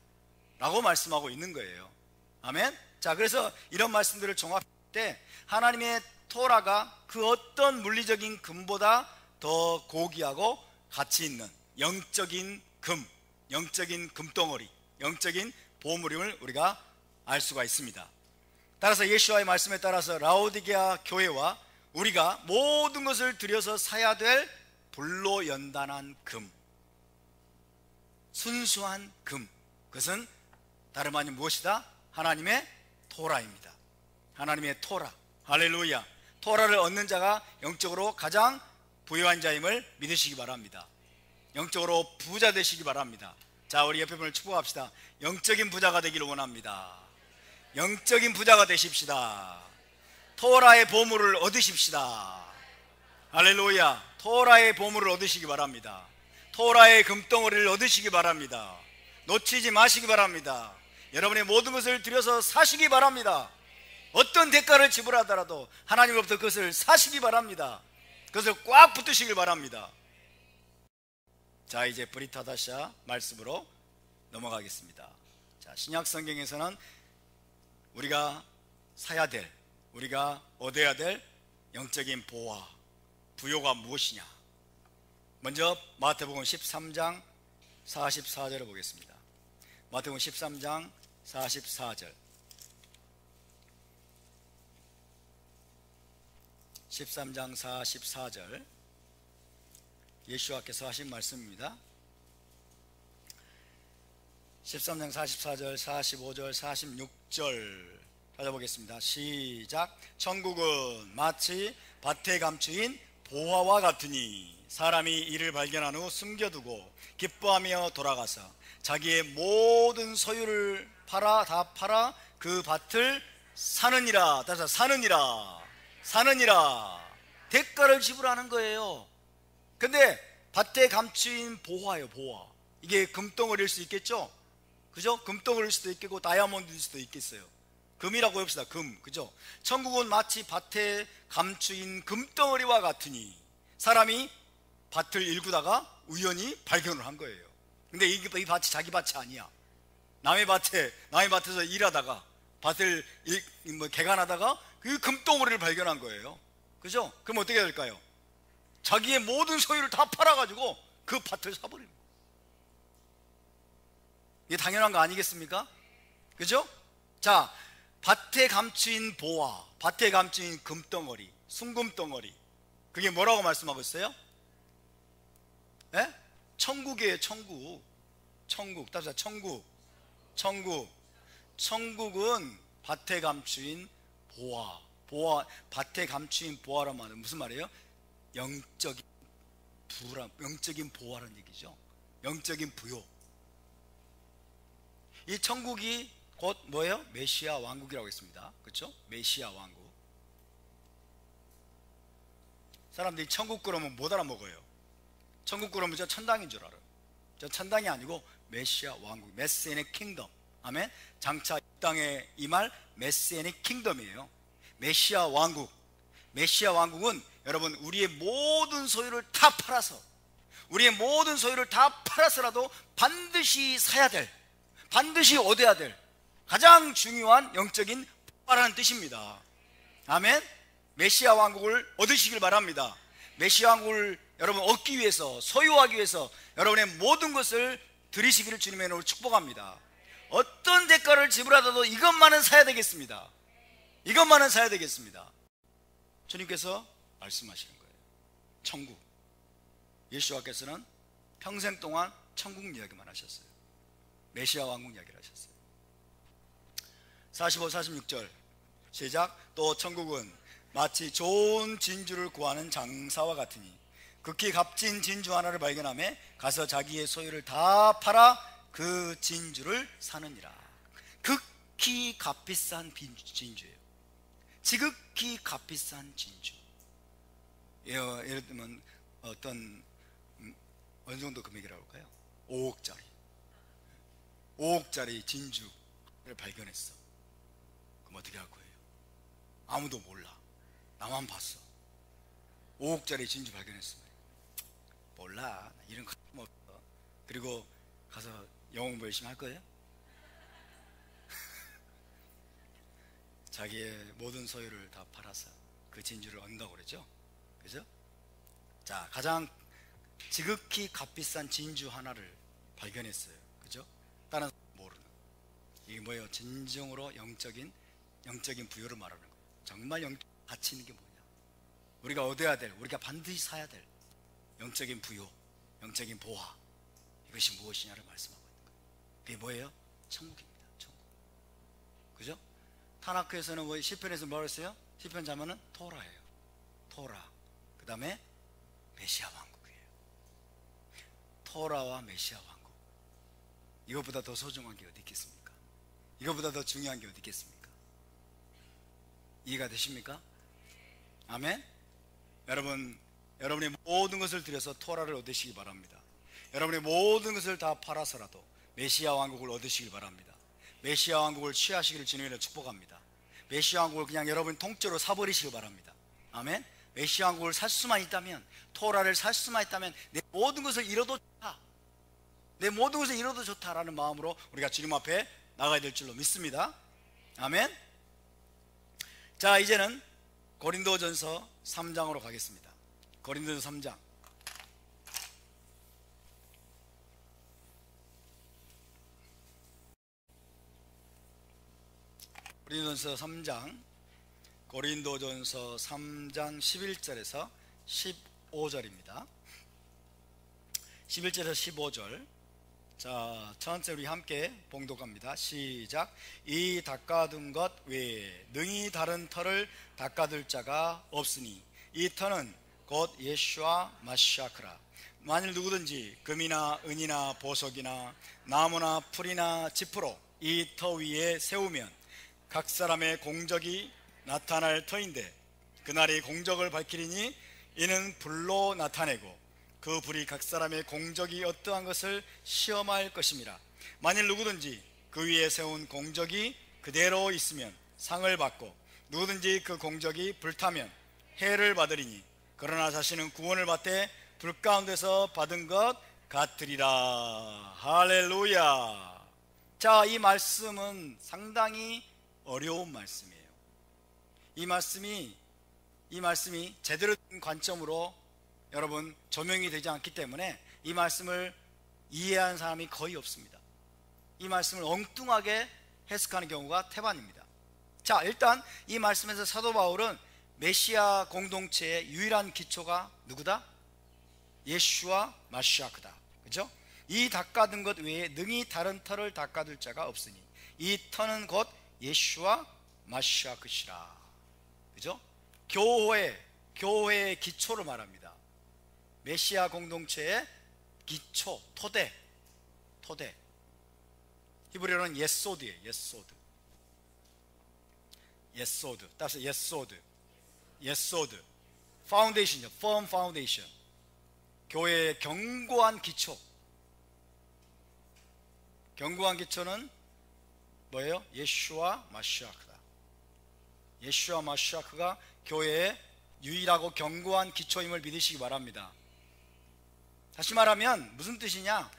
라고 말씀하고 있는 거예요. 아멘. 자, 그래서 이런 말씀들을 종합할 때 하나님의 토라가 그 어떤 물리적인 금보다 더 고귀하고 가치 있는 영적인 금, 영적인 금덩어리, 영적인 보물임을 우리가 알 수가 있습니다. 따라서 예수와의 말씀에 따라서 라오디게아 교회와 우리가 모든 것을 들여서 사야 될 불로 연단한 금, 순수한 금, 그것은 다름 아닌 무엇이다? 하나님의 토라입니다. 하나님의 토라. 할렐루야. 토라를 얻는 자가 영적으로 가장 부유한 자임을 믿으시기 바랍니다. 영적으로 부자 되시기 바랍니다. 자, 우리 옆에 분을 축복합시다. 영적인 부자가 되기를 원합니다. 영적인 부자가 되십시다. 토라의 보물을 얻으십시다. 할렐루야. 토라의 보물을 얻으시기 바랍니다. 토라의 금덩어리를 얻으시기 바랍니다. 놓치지 마시기 바랍니다. 여러분의 모든 것을 들여서 사시기 바랍니다. 어떤 대가를 지불하더라도 하나님으로부터 그것을 사시기 바랍니다. 그것을 꽉 붙드시길 바랍니다. 자, 이제 브리타다샤 말씀으로 넘어가겠습니다. 자, 신약 성경에서는 우리가 사야 될, 우리가 얻어야 될 영적인 보화, 부요가 무엇이냐? 먼저 마태복음 13장 44절을 보겠습니다. 마태복음 13장 44절. 13장 44절 예수와께서 하신 말씀입니다. 13장 44절, 45절, 46절 찾아보겠습니다. 시작. 천국은 마치 밭에 감추인 보화와 같으니 사람이 이를 발견한 후 숨겨두고 기뻐하며 돌아가서 자기의 모든 소유를 다 팔아 그 밭을 사느니라. 따라서 사느니라. 대가를 지불하는 거예요. 근데 밭에 감추인 보화예요. 보화. 이게 금덩어리일 수 있겠죠? 그죠? 금덩어리일 수도 있겠고 다이아몬드일 수도 있겠어요. 금이라고 합시다. 금. 그죠? 천국은 마치 밭에 감추인 금덩어리와 같으니 사람이 밭을 일구다가 우연히 발견을 한 거예요. 근데 이 밭이 자기 밭이 아니야. 남의 밭에서 일하다가 밭을 개간하다가 그 금덩어리를 발견한 거예요. 그죠? 그럼 어떻게 될까요? 자기의 모든 소유를 다 팔아가지고 그 밭을 사버리는 거예요. 이게 당연한 거 아니겠습니까? 그죠? 자, 밭에 감추인 보화, 밭에 감추인 금덩어리, 순금덩어리, 그게 뭐라고 말씀하고 있어요? 예? 천국이에요. 천국. 천국. 따라서 천국. 천국. 천국은 밭에 감추인 보화. 보화, 밭에 감추인 보화란 말은 무슨 말이에요? 영적인 부라, 영적인 보화라는 얘기죠. 영적인 부요. 이 천국이 곧 뭐예요? 메시아 왕국이라고 했습니다. 그렇죠? 메시아 왕국. 사람들이 천국 그러면 못 알아먹어요. 천국 그러면 저 천당인 줄 알아요. 저 천당이 아니고 메시아 왕국, 메시아의 킹덤. 아멘. 장차 이 땅에 임할 메시아의 킹덤이에요. 메시아 왕국. 메시아 왕국은 여러분 우리의 모든 소유를 다 팔아서, 우리의 모든 소유를 다 팔아서라도 반드시 사야 될, 반드시 얻어야 될 가장 중요한 영적인 보화라는 뜻입니다. 아멘. 메시아 왕국을 얻으시길 바랍니다. 메시아 왕국을 여러분 얻기 위해서, 소유하기 위해서 여러분의 모든 것을 드리시기를 주님의 이름으로 축복합니다. 어떤 대가를 지불하더라도 이것만은 사야 되겠습니다. 이것만은 사야 되겠습니다. 주님께서 말씀하시는 거예요. 천국. 예수와께서는 평생 동안 천국 이야기만 하셨어요. 메시아 왕국 이야기를 하셨어요. 45, 46절 시작. 또 천국은 마치 좋은 진주를 구하는 장사와 같으니 극히 값진 진주 하나를 발견하며 가서 자기의 소유를 다 팔아 그 진주를 사느니라. 극히 값비싼 진주예요. 지극히 값비싼 진주. 예를 들면 어떤 어느 정도 금액이라고 할까요? 5억짜리 진주를 발견했어. 그럼 어떻게 할 거예요? 아무도 몰라. 나만 봤어. 5억짜리 진주 발견했어. 몰라. 이런 거 없어. 그리고 가서 영어 공부 열심히 할 거예요? 자기의 모든 소유를 다 팔아서 그 진주를 얻는다고 그랬죠? 그죠? 자, 가장 지극히 값비싼 진주 하나를 발견했어요. 그죠? 다른 모르는. 이게 뭐예요? 진정으로 영적인 부여를 말하는 거예요. 정말 영적 가치 있는 게 뭐냐? 우리가 얻어야 될, 우리가 반드시 사야 될 영적인 부여, 영적인 보화, 이것이 무엇이냐를 말씀하고 있는 거예요. 그게 뭐예요? 천국입니다. 천국. 그죠? 타나크에서는 뭐 시편에서 뭐라고 했어요? 시편 자면은 토라예요. 토라. 그 다음에 메시아 왕국이에요. 토라와 메시아 왕국. 이것보다 더 소중한 게 어디 있겠습니까? 이것보다 더 중요한 게 어디 있겠습니까? 이해가 되십니까? 아멘. 여러분, 여러분의 모든 것을 들여서 토라를 얻으시기 바랍니다. 여러분의 모든 것을 다 팔아서라도 메시아 왕국을 얻으시길 바랍니다. 메시아 왕국을 취하시기를 주님으로 축복합니다. 메시아 왕국을 그냥 여러분 통째로 사버리시길 바랍니다. 아멘. 메시아 왕국을 살 수만 있다면, 토라를 살 수만 있다면 내 모든 것을 잃어도 좋다, 내 모든 것을 잃어도 좋다라는 마음으로 우리가 주님 앞에 나가야 될 줄로 믿습니다. 아멘. 자, 이제는 고린도전서 3장으로 가겠습니다. 고린도전서 3장. 고린도전서 3장, 고린도전서 3장 11절에서 15절입니다. 11절에서 15절. 자, 천천히 우리 함께 봉독합니다. 시작. 이 닦아둔 것 외에 능히 다른 터를 닦아둘 자가 없으니 이 터는 곧 예수와 마시아크라. 만일 누구든지 금이나 은이나 보석이나 나무나 풀이나 지프로 이 터 위에 세우면 각 사람의 공적이 나타날 터인데 그날이 공적을 밝히리니 이는 불로 나타내고 그 불이 각 사람의 공적이 어떠한 것을 시험할 것임이라. 만일 누구든지 그 위에 세운 공적이 그대로 있으면 상을 받고 누구든지 그 공적이 불타면 해를 받으리니 그러나 자신은 구원을 받되 불 가운데서 받은 것 같으리라. 할렐루야. 자, 이 말씀은 상당히 어려운 말씀이에요. 이 말씀이 제대로 된 관점으로 여러분 조명이 되지 않기 때문에 이 말씀을 이해하는 사람이 거의 없습니다. 이 말씀을 엉뚱하게 해석하는 경우가 태반입니다. 자, 일단 이 말씀에서 사도 바울은 메시아 공동체의 유일한 기초가 누구다? 예수와 마시아크다. 그죠? 이 닦아둔 것 외에 능히 다른 터를 닦아둘 자가 없으니 이 터는 곧 예수와 마시아크시라. 그죠? 교회의 기초를 말합니다. 메시아 공동체의 기초, 토대. 히브리어는 예소드예요. 예소드. 따라서 예소드. 파운데이션이죠. firm foundation. 교회의 견고한 기초. 견고한 기초는 뭐예요? 예수와 마시아크다. 예수와 마시아크가 교회의 유일하고 견고한 기초임을 믿으시기 바랍니다. 다시 말하면 무슨 뜻이냐?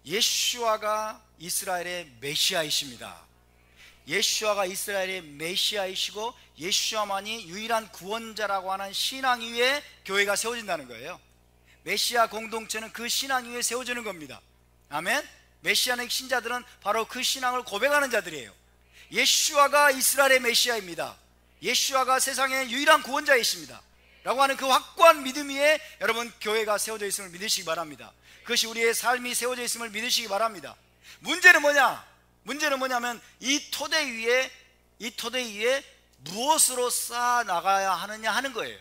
예수와가 이스라엘의 메시아이십니다. 예수와가 이스라엘의 메시아이시고 예수와만이 유일한 구원자라고 하는 신앙 위에 교회가 세워진다는 거예요. 메시아 공동체는 그 신앙 위에 세워지는 겁니다. 아멘. 메시아닉 신자들은 바로 그 신앙을 고백하는 자들이에요. 예수와가 이스라엘의 메시아입니다. 예수와가 세상의 유일한 구원자이십니다 라고 하는 그 확고한 믿음 위에 여러분 교회가 세워져 있음을 믿으시기 바랍니다. 그것이 우리의 삶이 세워져 있음을 믿으시기 바랍니다. 문제는 뭐냐면 이 토대 위에 무엇으로 쌓아 나가야 하느냐 하는 거예요.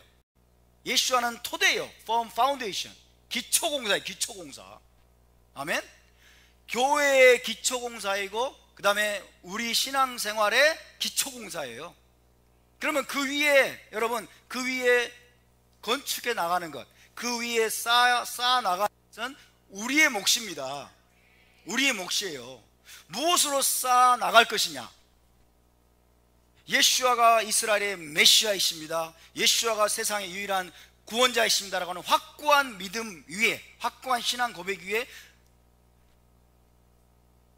예수와는 토대예요. firm foundation. 기초공사. 아멘. 교회의 기초공사이고 그 다음에 우리 신앙생활의 기초공사예요. 그러면 그 위에 여러분 그 위에 건축해 나가는 것, 그 위에 쌓아 나가는 것은 우리의 몫입니다. 우리의 몫이에요. 무엇으로 쌓아 나갈 것이냐? 예수와가 이스라엘의 메시아이십니다. 예수와가 세상의 유일한 구원자이십니다라고 하는 확고한 믿음 위에, 확고한 신앙 고백 위에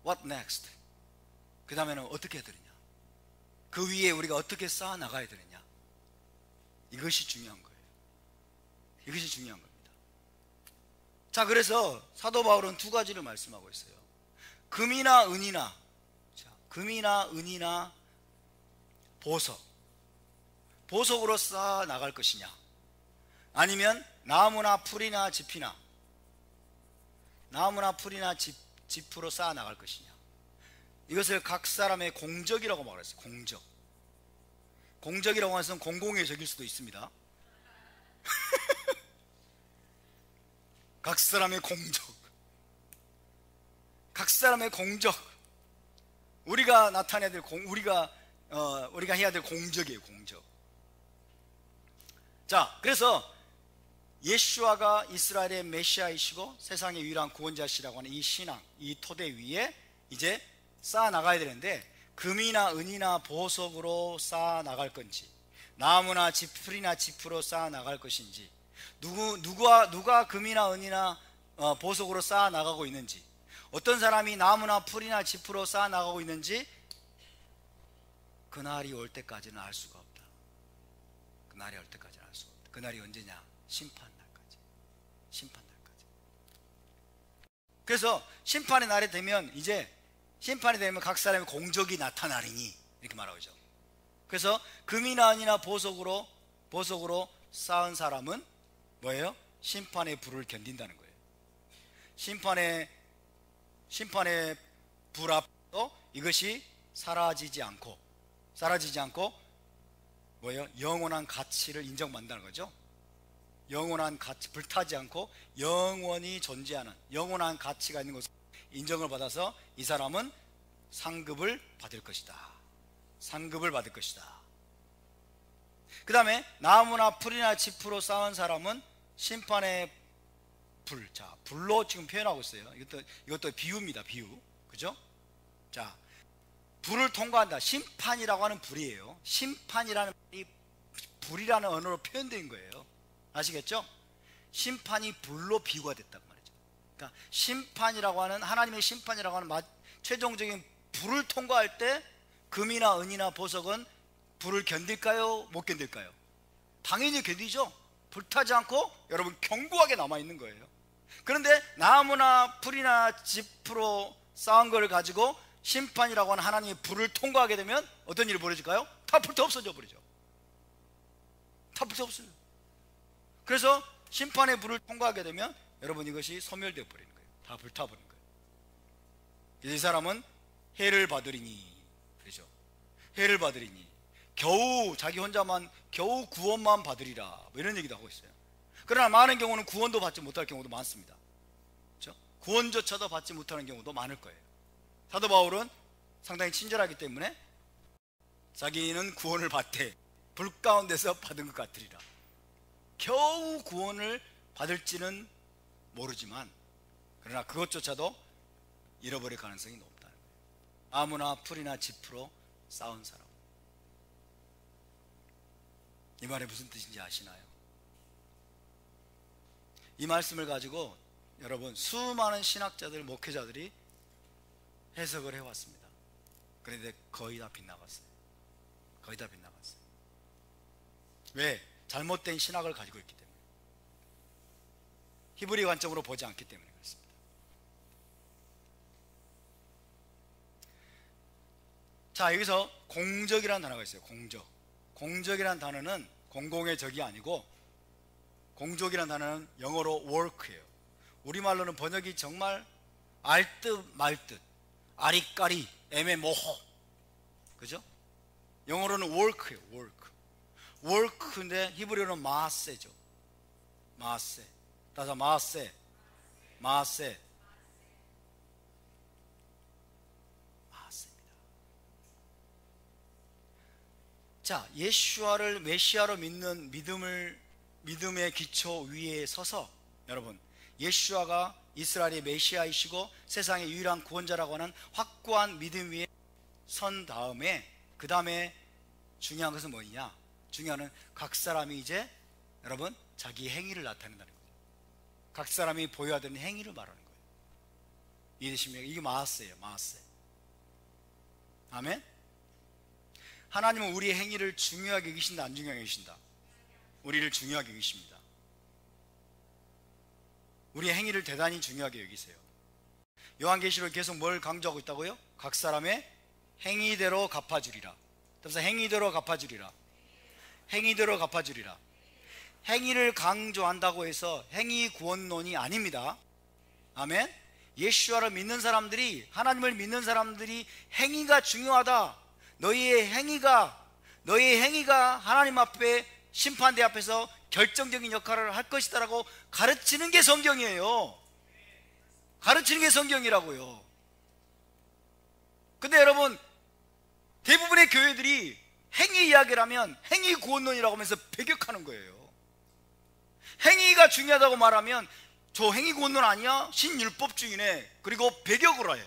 What next? 그 다음에는 어떻게 해야 되느냐? 그 위에 우리가 어떻게 쌓아 나가야 되느냐? 이것이 중요한 거예요. 이것이 중요한 겁니다. 자, 그래서 사도 바울은 두 가지를 말씀하고 있어요. 금이나 은이나 보석으로 쌓아 나갈 것이냐, 아니면 나무나 풀이나 짚으로 쌓아 나갈 것이냐. 이것을 각 사람의 공적이라고 말했어요. 공적이라고 해서 공공의 적일 수도 있습니다. 각 사람의 공적. 우리가 나타내야 될 우리가 해야 될 공적이에요. 공적. 자, 그래서 예수와가 이스라엘의 메시아이시고 세상의 유일한 구원자시라고 하는 이 신앙, 이 토대 위에 이제 쌓아 나가야 되는데, 금이나 은이나 보석으로 쌓아 나갈 건지, 나무나 풀이나 짚으로 쌓아 나갈 것인지, 누가 금이나 은이나 보석으로 쌓아 나가고 있는지, 어떤 사람이 나무나 풀이나 짚으로 쌓아 나가고 있는지 그날이 올 때까지는 알 수가 없다. 그날이 언제냐? 심판날까지. 그래서 심판의 날이 되면 각 사람의 공적이 나타나리니 이렇게 말하죠. 그래서 금이나 은이나 보석으로 쌓은 사람은 뭐예요? 심판의 불을 견딘다는 거예요. 심판의 불 앞에서 이것이 사라지지 않고 뭐예요? 영원한 가치를 인정받는다는 거죠. 영원한 가치, 불타지 않고 영원히 존재하는 영원한 가치가 있는 것을 인정을 받아서 이 사람은 상급을 받을 것이다. 그 다음에 나무나 풀이나 짚으로 쌓은 사람은 심판의 불로 지금 표현하고 있어요. 이것도 비유입니다. 비유. 그죠? 자, 불을 통과한다. 심판이라고 하는 불이에요. 심판이라는 말이 불이라는 언어로 표현된 거예요. 아시겠죠? 심판이 불로 비유가 됐단 말이죠. 그러니까 심판이라고 하는, 하나님의 심판이라고 하는 최종적인 불을 통과할 때 금이나 은이나 보석은 불을 견딜까요? 못 견딜까요? 당연히 견디죠. 불타지 않고 여러분 견고하게 남아있는 거예요. 그런데 나무나 풀이나 짚으로 쌓은 걸 가지고 심판이라고 하는 하나님의 불을 통과하게 되면 어떤 일이 벌어질까요? 다 불태 없어져 버리죠. 다 불태 없어요. 그래서 심판의 불을 통과하게 되면 여러분 이것이 소멸되어 버리는 거예요. 다 불타버리는 거예요. 이 사람은 해를 받으리니, 그렇죠? 해를 받으리니 겨우 자기 혼자만 겨우 구원만 받으리라, 뭐 이런 얘기도 하고 있어요. 그러나 많은 경우는 구원도 받지 못할 경우도 많습니다. 그렇죠? 구원조차도 받지 못하는 경우도 많을 거예요. 사도 바울은 상당히 친절하기 때문에 자기는 구원을 받되 불 가운데서 받은 것 같으리라. 겨우 구원을 받을지는 모르지만 그러나 그것조차도 잃어버릴 가능성이 높다는 거예요. 나무나 풀이나 짚으로 쌓은 사람. 이 말이 무슨 뜻인지 아시나요? 이 말씀을 가지고 여러분 수많은 신학자들, 목회자들이 해석을 해왔습니다. 그런데 거의 다 빗나갔어요. 거의 다 빗나갔어요. 왜? 잘못된 신학을 가지고 있기 때문에, 히브리 관점으로 보지 않기 때문에 그렇습니다. 자, 여기서 공적이라는 단어가 있어요. 공적. 공적이라는 단어는 공공의 적이 아니고, 공적이라는 단어는 영어로 work예요. 우리말로는 번역이 정말 알듯 말듯, 아리까리, 애매모호, 그죠? 영어로는 work예요. work인데 히브리어는 마세죠. 마세. 따서 마세. 마세입니다. 자, 예수와를 메시아로 믿는 믿음의 기초 위에 서서 여러분, 예수와가 이스라엘의 메시아이시고 세상의 유일한 구원자라고 하는 확고한 믿음 위에 선 다음에, 그 다음에 중요한 것은 뭐냐? 중요한 것은 각 사람이 이제 여러분 자기 행위를 나타낸다는 거예요. 각 사람이 보여야 되는 행위를 말하는 거예요. 이해되십니까? 이게 마세예요. 마세. 아멘. 하나님은 우리의 행위를 중요하게 여기신다, 안 중요하게 여기신다? 우리를 중요하게 여기십니다. 우리의 행위를 대단히 중요하게 여기세요. 요한계시록 계속 뭘 강조하고 있다고요? 각 사람의 행위대로 갚아주리라. 그래서 행위대로 갚아주리라. 행위대로 갚아주리라. 행위를 강조한다고 해서 행위 구원론이 아닙니다. 아멘. 예수와를 믿는 사람들이, 하나님을 믿는 사람들이 행위가 중요하다, 너희의 행위가 하나님 앞에, 심판대 앞에서 결정적인 역할을 할 것이다 라고 가르치는 게 성경이에요. 가르치는 게 성경이라고요. 근데 여러분, 대부분의 교회들이 행위 이야기를 하면 행위 구원론이라고 하면서 배격하는 거예요. 행위가 중요하다고 말하면 저 행위 구원론 아니야? 신율법주의네. 그리고 배격을 해.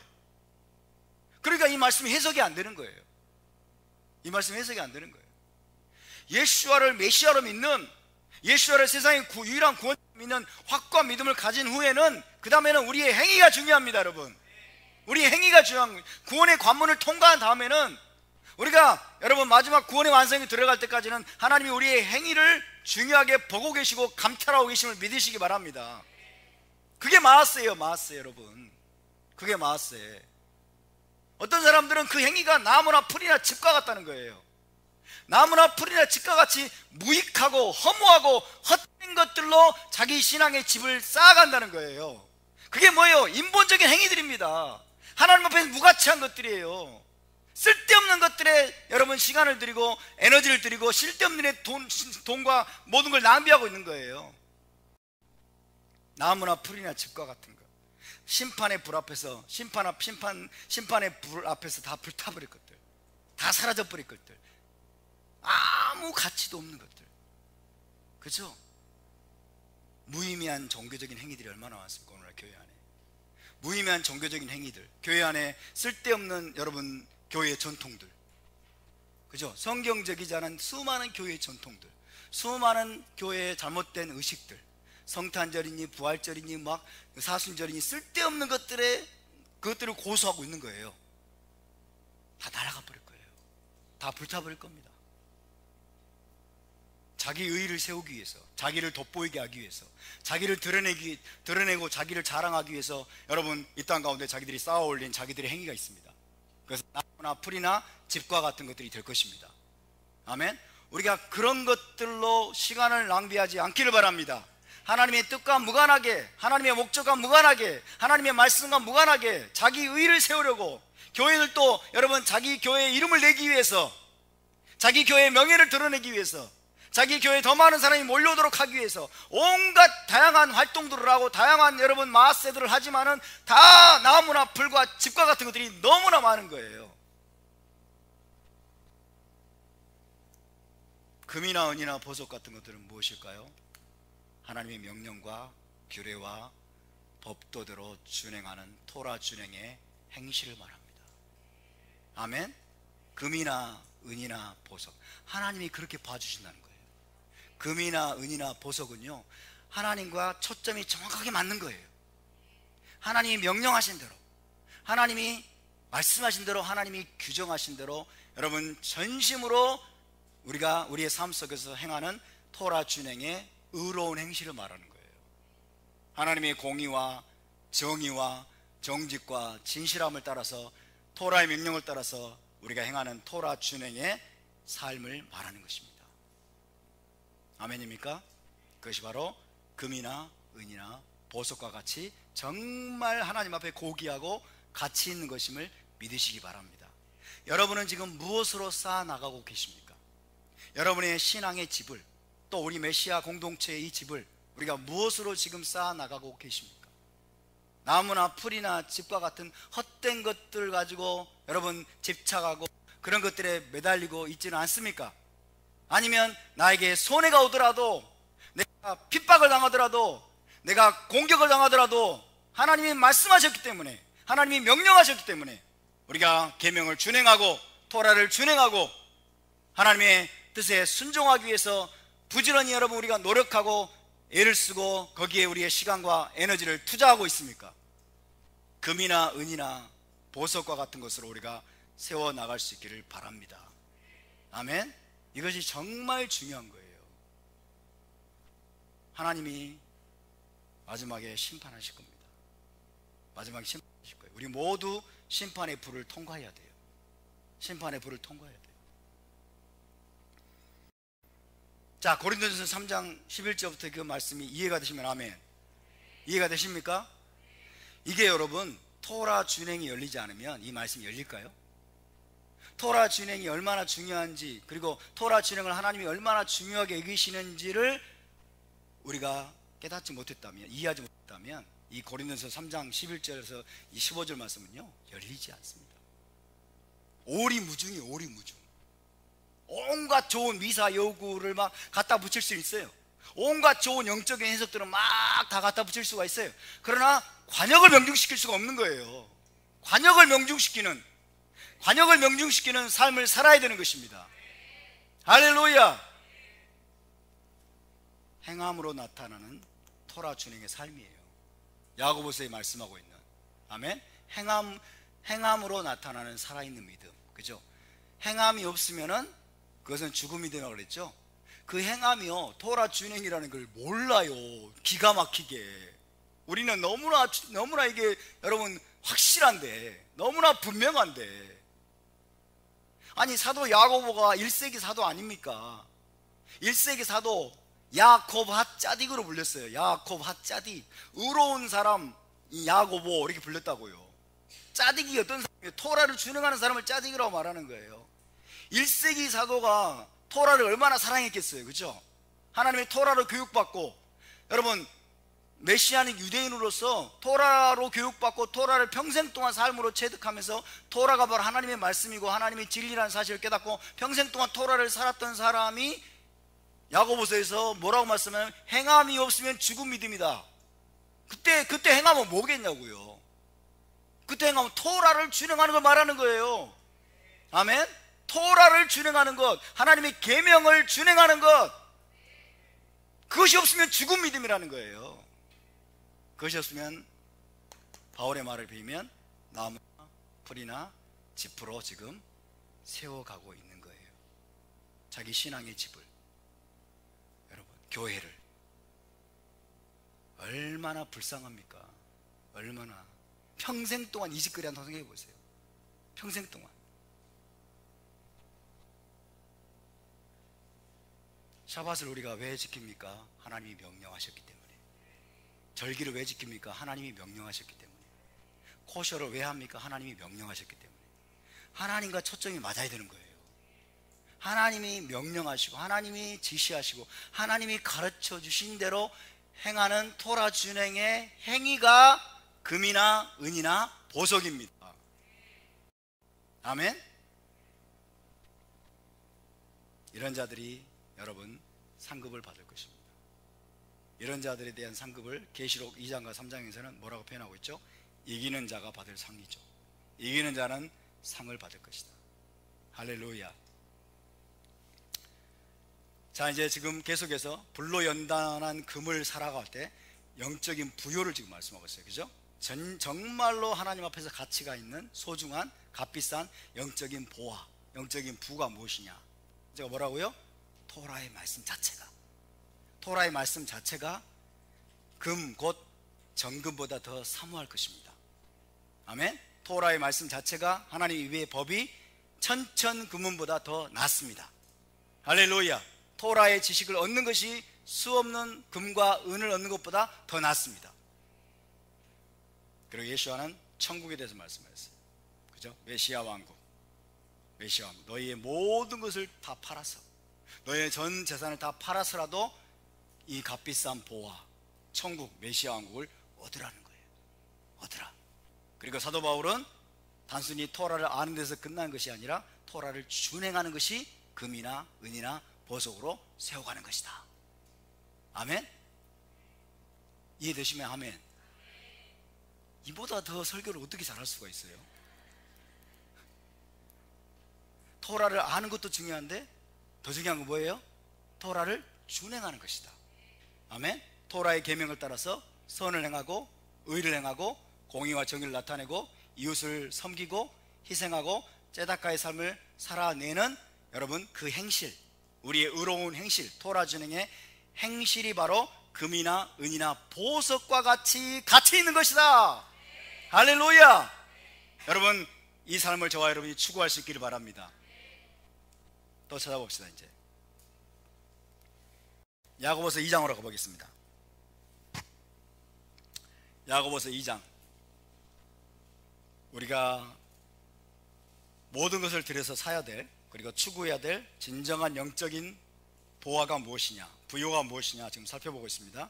그러니까 이 말씀이 해석이 안 되는 거예요. 이 말씀이 해석이 안 되는 거예요. 예수와를 메시아로 믿는, 예수와를 세상의 유일한 구원자로 믿는 확고한 믿음을 가진 후에는, 그 다음에는 우리의 행위가 중요합니다. 여러분, 우리의 행위가 중요한 거예요. 구원의 관문을 통과한 다음에는 우리가, 여러분, 마지막 구원의 완성이 들어갈 때까지는 하나님이 우리의 행위를 중요하게 보고 계시고 감찰하고 계심을 믿으시기 바랍니다. 그게 마세예요. 마세. 여러분, 그게 마세. 어떤 사람들은 그 행위가 나무나 풀이나 짚과 같다는 거예요. 나무나 풀이나 짚과 같이 무익하고 허무하고 헛된 것들로 자기 신앙의 집을 쌓아간다는 거예요. 그게 뭐예요? 인본적인 행위들입니다. 하나님 앞에서 무가치한 것들이에요. 쓸데없는 것들에 여러분 시간을 들이고 에너지를 들이고 쓸데없는 돈과 모든 걸 낭비하고 있는 거예요. 나무나 풀이나 짚과 같은 것, 심판의 불 앞에서, 심판의 불 앞에서 다 불타버릴 것들, 다 사라져버릴 것들, 아무 가치도 없는 것들, 그죠? 무의미한 종교적인 행위들이 얼마나 많습니까? 오늘날 교회 안에 무의미한 종교적인 행위들, 교회 안에 쓸데없는 여러분 교회의 전통들, 그죠? 성경적이지 않은 수많은 교회의 전통들, 수많은 교회의 잘못된 의식들, 성탄절이니 부활절이니 막 사순절이니 쓸데없는 그것들을 고수하고 있는 거예요. 다 날아가 버릴 거예요. 다 불타버릴 겁니다. 자기 의의를 세우기 위해서, 자기를 돋보이게 하기 위해서, 자기를 드러내고 자기를 자랑하기 위해서 여러분 이 땅 가운데 자기들이 쌓아 올린 자기들의 행위가 있습니다. 그래서 나무나 풀이나 집과 같은 것들이 될 것입니다. 아멘. 우리가 그런 것들로 시간을 낭비하지 않기를 바랍니다. 하나님의 뜻과 무관하게, 하나님의 목적과 무관하게, 하나님의 말씀과 무관하게 자기 의의를 세우려고, 교회들도 여러분 자기 교회의 이름을 내기 위해서, 자기 교회의 명예를 드러내기 위해서, 자기 교회에 더 많은 사람이 몰려오도록 하기 위해서 온갖 다양한 활동들을 하고 다양한 여러분 마세들을 하지만은 다 나무나 풀과 집과 같은 것들이 너무나 많은 거예요. 금이나 은이나 보석 같은 것들은 무엇일까요? 하나님의 명령과 규례와 법도대로 준행하는 토라 준행의 행실을 말합니다. 아멘. 금이나 은이나 보석, 하나님이 그렇게 봐주신다는 거예요. 금이나 은이나 보석은요, 하나님과 초점이 정확하게 맞는 거예요. 하나님이 명령하신 대로, 하나님이 말씀하신 대로, 하나님이 규정하신 대로 여러분 전심으로 우리가 우리의 삶 속에서 행하는 토라 준행의 의로운 행실을 말하는 거예요. 하나님의 공의와 정의와 정직과 진실함을 따라서, 토라의 명령을 따라서 우리가 행하는 토라 준행의 삶을 말하는 것입니다. 아멘입니까? 그것이 바로 금이나 은이나 보석과 같이 정말 하나님 앞에 고귀하고 가치 있는 것임을 믿으시기 바랍니다. 여러분은 지금 무엇으로 쌓아 나가고 계십니까? 여러분의 신앙의 집을, 또 우리 메시아 공동체의 이 집을 우리가 무엇으로 지금 쌓아 나가고 계십니까? 나무나 풀이나 집과 같은 헛된 것들 가지고 여러분 집착하고 그런 것들에 매달리고 있지는 않습니까? 아니면 나에게 손해가 오더라도, 내가 핍박을 당하더라도, 내가 공격을 당하더라도 하나님이 말씀하셨기 때문에, 하나님이 명령하셨기 때문에 우리가 계명을 준행하고 토라를 준행하고 하나님의 뜻에 순종하기 위해서 부지런히 여러분 우리가 노력하고 애를 쓰고 거기에 우리의 시간과 에너지를 투자하고 있습니까? 금이나 은이나 보석과 같은 것으로 우리가 세워나갈 수 있기를 바랍니다. 아멘. 이것이 정말 중요한 거예요. 하나님이 마지막에 심판하실 겁니다. 마지막에 심판하실 거예요. 우리 모두 심판의 불을 통과해야 돼요. 심판의 불을 통과해야 돼요. 자, 고린도전서 3장 11절부터 그 말씀이 이해가 되시면 아멘. 이해가 되십니까? 이게 여러분 토라 준행이 열리지 않으면 이 말씀이 열릴까요? 토라 준행이 얼마나 중요한지, 그리고 토라 준행을 하나님이 얼마나 중요하게 여기시는지를 우리가 깨닫지 못했다면, 이해하지 못했다면 이 고린도전서 3장 11절에서 15절 말씀은요 열리지 않습니다. 오리무중이에요. 오리무중. 온갖 좋은 미사 여구를 막 갖다 붙일 수 있어요. 온갖 좋은 영적인 해석들은 막 다 갖다 붙일 수가 있어요. 그러나 관역을 명중시킬 수가 없는 거예요. 관역을 명중시키는 삶을 살아야 되는 것입니다. 할렐루야. 행함으로 나타나는 토라 준행의 삶이에요. 야고보서에 말씀하고 있는, 아멘. 행함으로 나타나는 살아있는 믿음, 그죠? 행함이 없으면은 그것은 죽음이 되라고 그랬죠. 그 행함이요 토라 준행이라는 걸 몰라요. 기가 막히게. 우리는 너무나 이게 여러분 확실한데, 너무나 분명한데, 아니 사도 야고보가 1세기 사도 아닙니까? 1세기 사도 야곱 핫짜딕으로 불렸어요. 야곱 핫짜딕, 의로운 사람 이 야고보 이렇게 불렸다고요. 짜딕이 어떤 사람이에요? 토라를 준행하는 사람을 짜딕이라고 말하는 거예요. 1세기 사도가 토라를 얼마나 사랑했겠어요, 그죠? 하나님의 토라로 교육받고, 여러분 메시아닉 유대인으로서 토라로 교육받고 토라를 평생 동안 삶으로 체득하면서 토라가 바로 하나님의 말씀이고 하나님의 진리라는 사실을 깨닫고 평생 동안 토라를 살았던 사람이 야고보서에서 뭐라고 말씀하냐면 행함이 없으면 죽은 믿음이다. 그때 행함은 뭐겠냐고요. 그때 행함은 토라를 준행하는 걸 말하는 거예요. 아멘. 토라를 준행하는 것, 하나님의 계명을 준행하는 것, 그것이 없으면 죽은 믿음이라는 거예요. 그것이 없으면 바울의 말을 빌면 나무나 풀이나 집으로 지금 세워가고 있는 거예요. 자기 신앙의 집을. 교회를. 얼마나 불쌍합니까? 얼마나. 평생 동안 이 짓거리 한번 생각해 보세요. 평생 동안. 샤밧을 우리가 왜 지킵니까? 하나님이 명령하셨기 때문에. 절기를 왜 지킵니까? 하나님이 명령하셨기 때문에. 코셔를 왜 합니까? 하나님이 명령하셨기 때문에. 하나님과 초점이 맞아야 되는 거예요. 하나님이 명령하시고 하나님이 지시하시고 하나님이 가르쳐 주신 대로 행하는 토라 준행의 행위가 금이나 은이나 보석입니다. 아멘. 이런 자들이 여러분 상급을 받을 것입니다. 이런 자들에 대한 상급을 계시록 2장과 3장에서는 뭐라고 표현하고 있죠? 이기는 자가 받을 상이죠. 이기는 자는 상을 받을 것이다. 할렐루야. 자, 이제 지금 계속해서 불로 연단한 금을 살아갈 때 영적인 부요를 지금 말씀하고 있어요. 그죠? 정말로 하나님 앞에서 가치가 있는 소중한 값비싼 영적인 보화, 영적인 부가 무엇이냐? 제가 뭐라고요? 토라의 말씀 자체가. 토라의 말씀 자체가 금 곧 정금보다 더 사모할 것입니다. 아멘. 토라의 말씀 자체가 하나님 위의 법이 천천금은보다 더 낫습니다. 할렐루야. 토라의 지식을 얻는 것이 수없는 금과 은을 얻는 것보다 더 낫습니다. 그리고 예수와는 천국에 대해서 말씀하셨어요. 그죠? 메시아 왕국. 메시아 왕국. 너희의 모든 것을 다 팔아서, 너희의 전 재산을 다 팔아서라도 이 값비싼 보화, 천국, 메시아 왕국을 얻으라는 거예요. 얻으라. 그리고 사도 바울은 단순히 토라를 아는 데서 끝나는 것이 아니라 토라를 준행하는 것이 금이나 은이나 보석으로 세워가는 것이다. 아멘. 이해되시면 아멘. 이보다 더 설교를 어떻게 잘할 수가 있어요? 토라를 아는 것도 중요한데 더 중요한 건 뭐예요? 토라를 준행하는 것이다. 아멘. 토라의 계명을 따라서 선을 행하고 의를 행하고 공의와 정의를 나타내고 이웃을 섬기고 희생하고 제다카의 삶을 살아내는 여러분 그 행실, 우리의 의로운 행실, 토라 준행의 행실이 바로 금이나 은이나 보석과 같이 가치 있는 것이다. 할렐루야. 여러분 이 삶을 저와 여러분이 추구할 수 있기를 바랍니다. 또 찾아봅시다. 이제 야고보서 2장으로 가보겠습니다. 야고보서 2장. 우리가 모든 것을 들여서 사야 될, 그리고 추구해야 될 진정한 영적인 보화가 무엇이냐, 부요가 무엇이냐 지금 살펴보고 있습니다.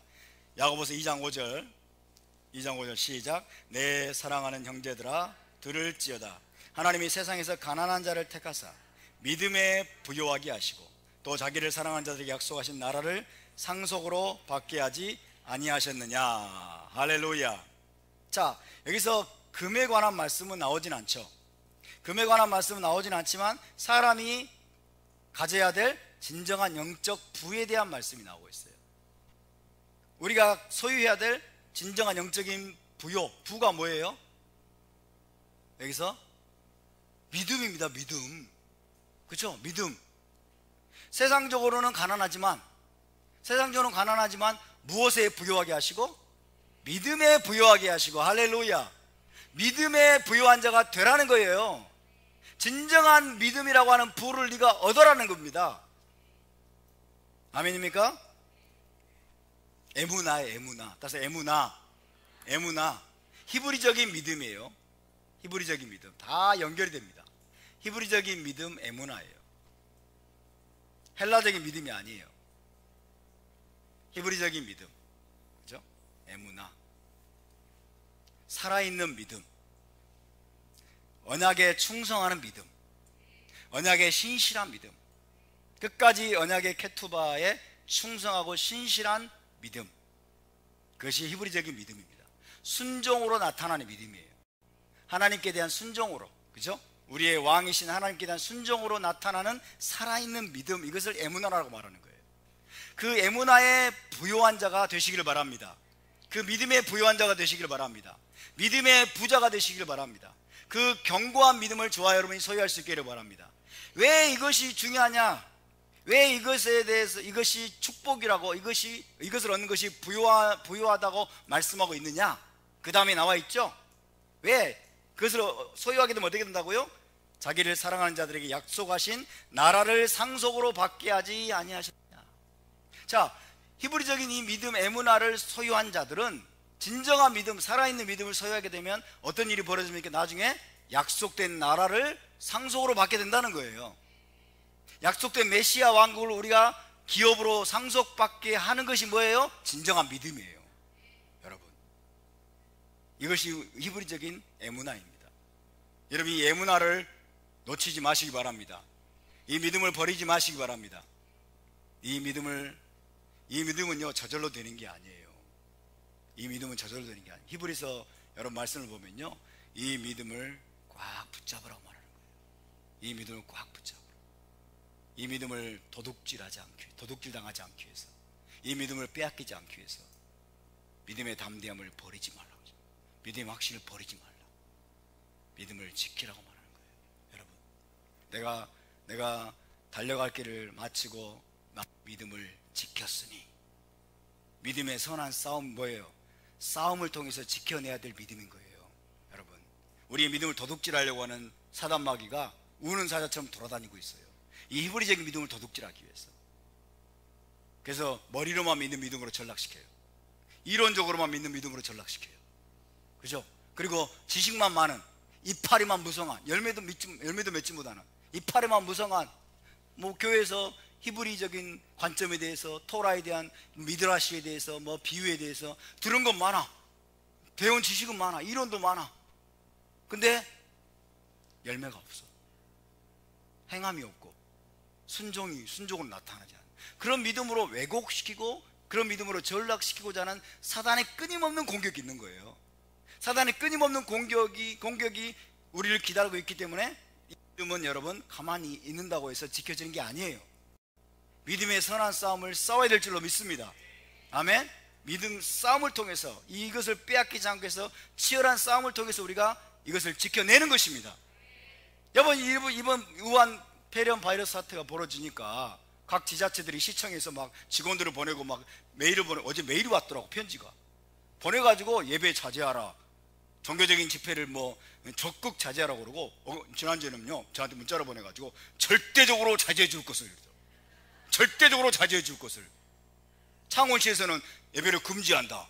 야고보서 2장 5절 시작. 내 사랑하는 형제들아 들을지어다. 하나님이 세상에서 가난한 자를 택하사 믿음에 부요하게 하시고 또 자기를 사랑하는 자들에게 약속하신 나라를 상속으로 받게 하지 아니하셨느냐. 할렐루야. 자, 여기서 금에 관한 말씀은 나오진 않죠. 금에 관한 말씀은 나오진 않지만 사람이 가져야 될 진정한 영적 부에 대한 말씀이 나오고 있어요. 우리가 소유해야 될 진정한 영적인 부요, 부가 뭐예요? 여기서 믿음입니다. 믿음. 그렇죠? 믿음. 세상적으로는 가난하지만 무엇에 부요하게 하시고? 믿음에 부요하게 하시고. 할렐루야. 믿음에 부요한 자가 되라는 거예요. 진정한 믿음이라고 하는 부를 네가 얻어라는 겁니다. 아멘입니까? 에무나예요. 에무나. 따라서 에무나. 히브리적인 믿음이에요. 히브리적인 믿음. 다 연결이 됩니다. 히브리적인 믿음 에무나예요. 헬라적인 믿음이 아니에요. 히브리적인 믿음. 그죠? 에무나. 살아있는 믿음. 언약에 충성하는 믿음. 언약에 신실한 믿음. 끝까지 언약의 케투바에 충성하고 신실한 믿음. 그것이 히브리적인 믿음입니다. 순종으로 나타나는 믿음이에요. 하나님께 대한 순종으로. 그죠? 우리의 왕이신 하나님께 대한 순종으로 나타나는 살아있는 믿음, 이것을 에무나라고 말하는 거예요. 그 에무나의 부요한 자가 되시기를 바랍니다. 그 믿음의 부요한 자가 되시기를 바랍니다. 믿음의 부자가 되시기를 바랍니다. 그 견고한 믿음을 저와 여러분이 소유할 수 있기를 바랍니다. 왜 이것이 중요하냐? 왜 이것에 대해서 이것이 축복이라고 이것을 얻는 것이 부유하다고 말씀하고 있느냐? 그 다음에 나와 있죠. 왜 그것을 소유하게 되면 어떻게 된다고요? 자기를 사랑하는 자들에게 약속하신 나라를 상속으로 받게 하지 아니하셨느냐. 자, 히브리적인 이 믿음 에무나를 소유한 자들은 진정한 믿음, 살아있는 믿음을 소유하게 되면 어떤 일이 벌어집니까? 나중에 약속된 나라를 상속으로 받게 된다는 거예요. 약속된 메시아 왕국을 우리가 기업으로 상속받게 하는 것이 뭐예요? 진정한 믿음이에요. 여러분, 이것이 히브리적인 에무나입니다. 여러분, 이 에무나를 놓치지 마시기 바랍니다. 이 믿음을 버리지 마시기 바랍니다. 이 믿음은요 저절로 되는 게 아니에요. 이 믿음은 저절로 되는 게 아니에요. 히브리서 여러분 말씀을 보면요, 이 믿음을 꽉 붙잡으라고 말하는 거예요. 이 믿음을 꽉 붙잡으라. 이 믿음을 도둑질 당하지 않기 위해서, 이 믿음을 빼앗기지 않기 위해서 믿음의 담대함을 버리지 말라고. 믿음의 확신을 버리지 말라. 믿음을 지키라고 말하는 거예요. 여러분, 내가 달려갈 길을 마치고 나 믿음을 지켰으니, 믿음의 선한 싸움 뭐예요? 싸움을 통해서 지켜내야 될 믿음인 거예요. 여러분, 우리의 믿음을 도둑질하려고 하는 사단 마귀가 우는 사자처럼 돌아다니고 있어요. 이 히브리적인 믿음을 도둑질하기 위해서. 그래서 머리로만 믿는 믿음으로 전락시켜요. 이론적으로만 믿는 믿음으로 전락시켜요. 그죠? 그리고 지식만 많은, 이파리만 무성한, 열매도 맺지 못하는, 이파리만 무성한, 교회에서 히브리적인 관점에 대해서, 토라에 대한 미드라시에 대해서, 비유에 대해서 들은 건 많아. 배운 지식은 많아. 이론도 많아. 근데 열매가 없어. 행함이 없고 순종으로 나타나지 않아. 그런 믿음으로 왜곡시키고, 그런 믿음으로 전락시키고자 하는 사단의 끊임없는 공격이 있는 거예요. 사단의 끊임없는 공격이 우리를 기다리고 있기 때문에 이 믿음은 여러분 가만히 있는다고 해서 지켜지는 게 아니에요. 믿음의 선한 싸움을 싸워야 될 줄로 믿습니다. 아멘. 믿음 싸움을 통해서, 이것을 빼앗기지 않기 위해서 치열한 싸움을 통해서 우리가 이것을 지켜내는 것입니다. 이번 우한 폐렴 바이러스 사태가 벌어지니까 각 지자체들이 시청에서 막 직원들을 보내고 막 메일을 어제 메일이 왔더라고. 편지가 보내가지고 예배 자제하라, 종교적인 집회를 적극 자제하라고 그러고, 지난주에는요 저한테 문자로 보내가지고 절대적으로 자제해 줄 것을, 창원시에서는 예배를 금지한다.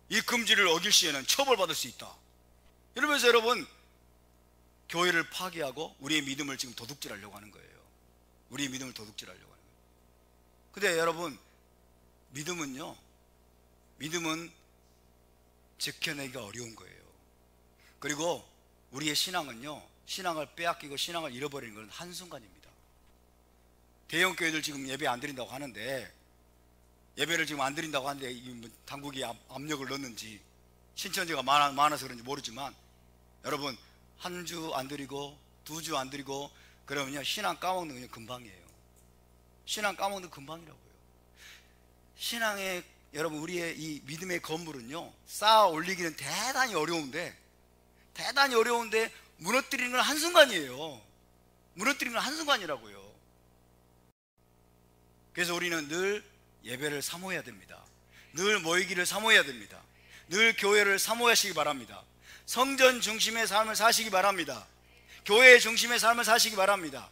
이 금지를 어길 시에는 처벌받을 수 있다. 이러면서 여러분, 교회를 파괴하고 우리의 믿음을 지금 도둑질하려고 하는 거예요. 우리의 믿음을 도둑질하려고 하는 거예요. 근데 여러분, 믿음은 지켜내기가 어려운 거예요. 그리고 우리의 신앙을 빼앗기고 신앙을 잃어버리는 건 한순간입니다. 대형 교회들 지금 예배 안 드린다고 하는데, 예배를 지금 안 드린다고 하는데 당국이 압력을 넣는지 신천지가 많아서 그런지 모르지만, 여러분, 한 주 안 드리고 2주 안 드리고 그러면요 신앙 까먹는 건 금방이에요. 신앙 까먹는 금방이라고요. 신앙의, 여러분, 우리의 이 믿음의 건물은요 쌓아 올리기는 대단히 어려운데 무너뜨리는 건 한순간이에요. 무너뜨리는 건 한순간이라고요. 그래서 우리는 늘 예배를 사모해야 됩니다. 늘 모이기를 사모해야 됩니다. 늘 교회를 사모하시기 바랍니다. 성전 중심의 삶을 사시기 바랍니다. 교회 중심의 삶을 사시기 바랍니다.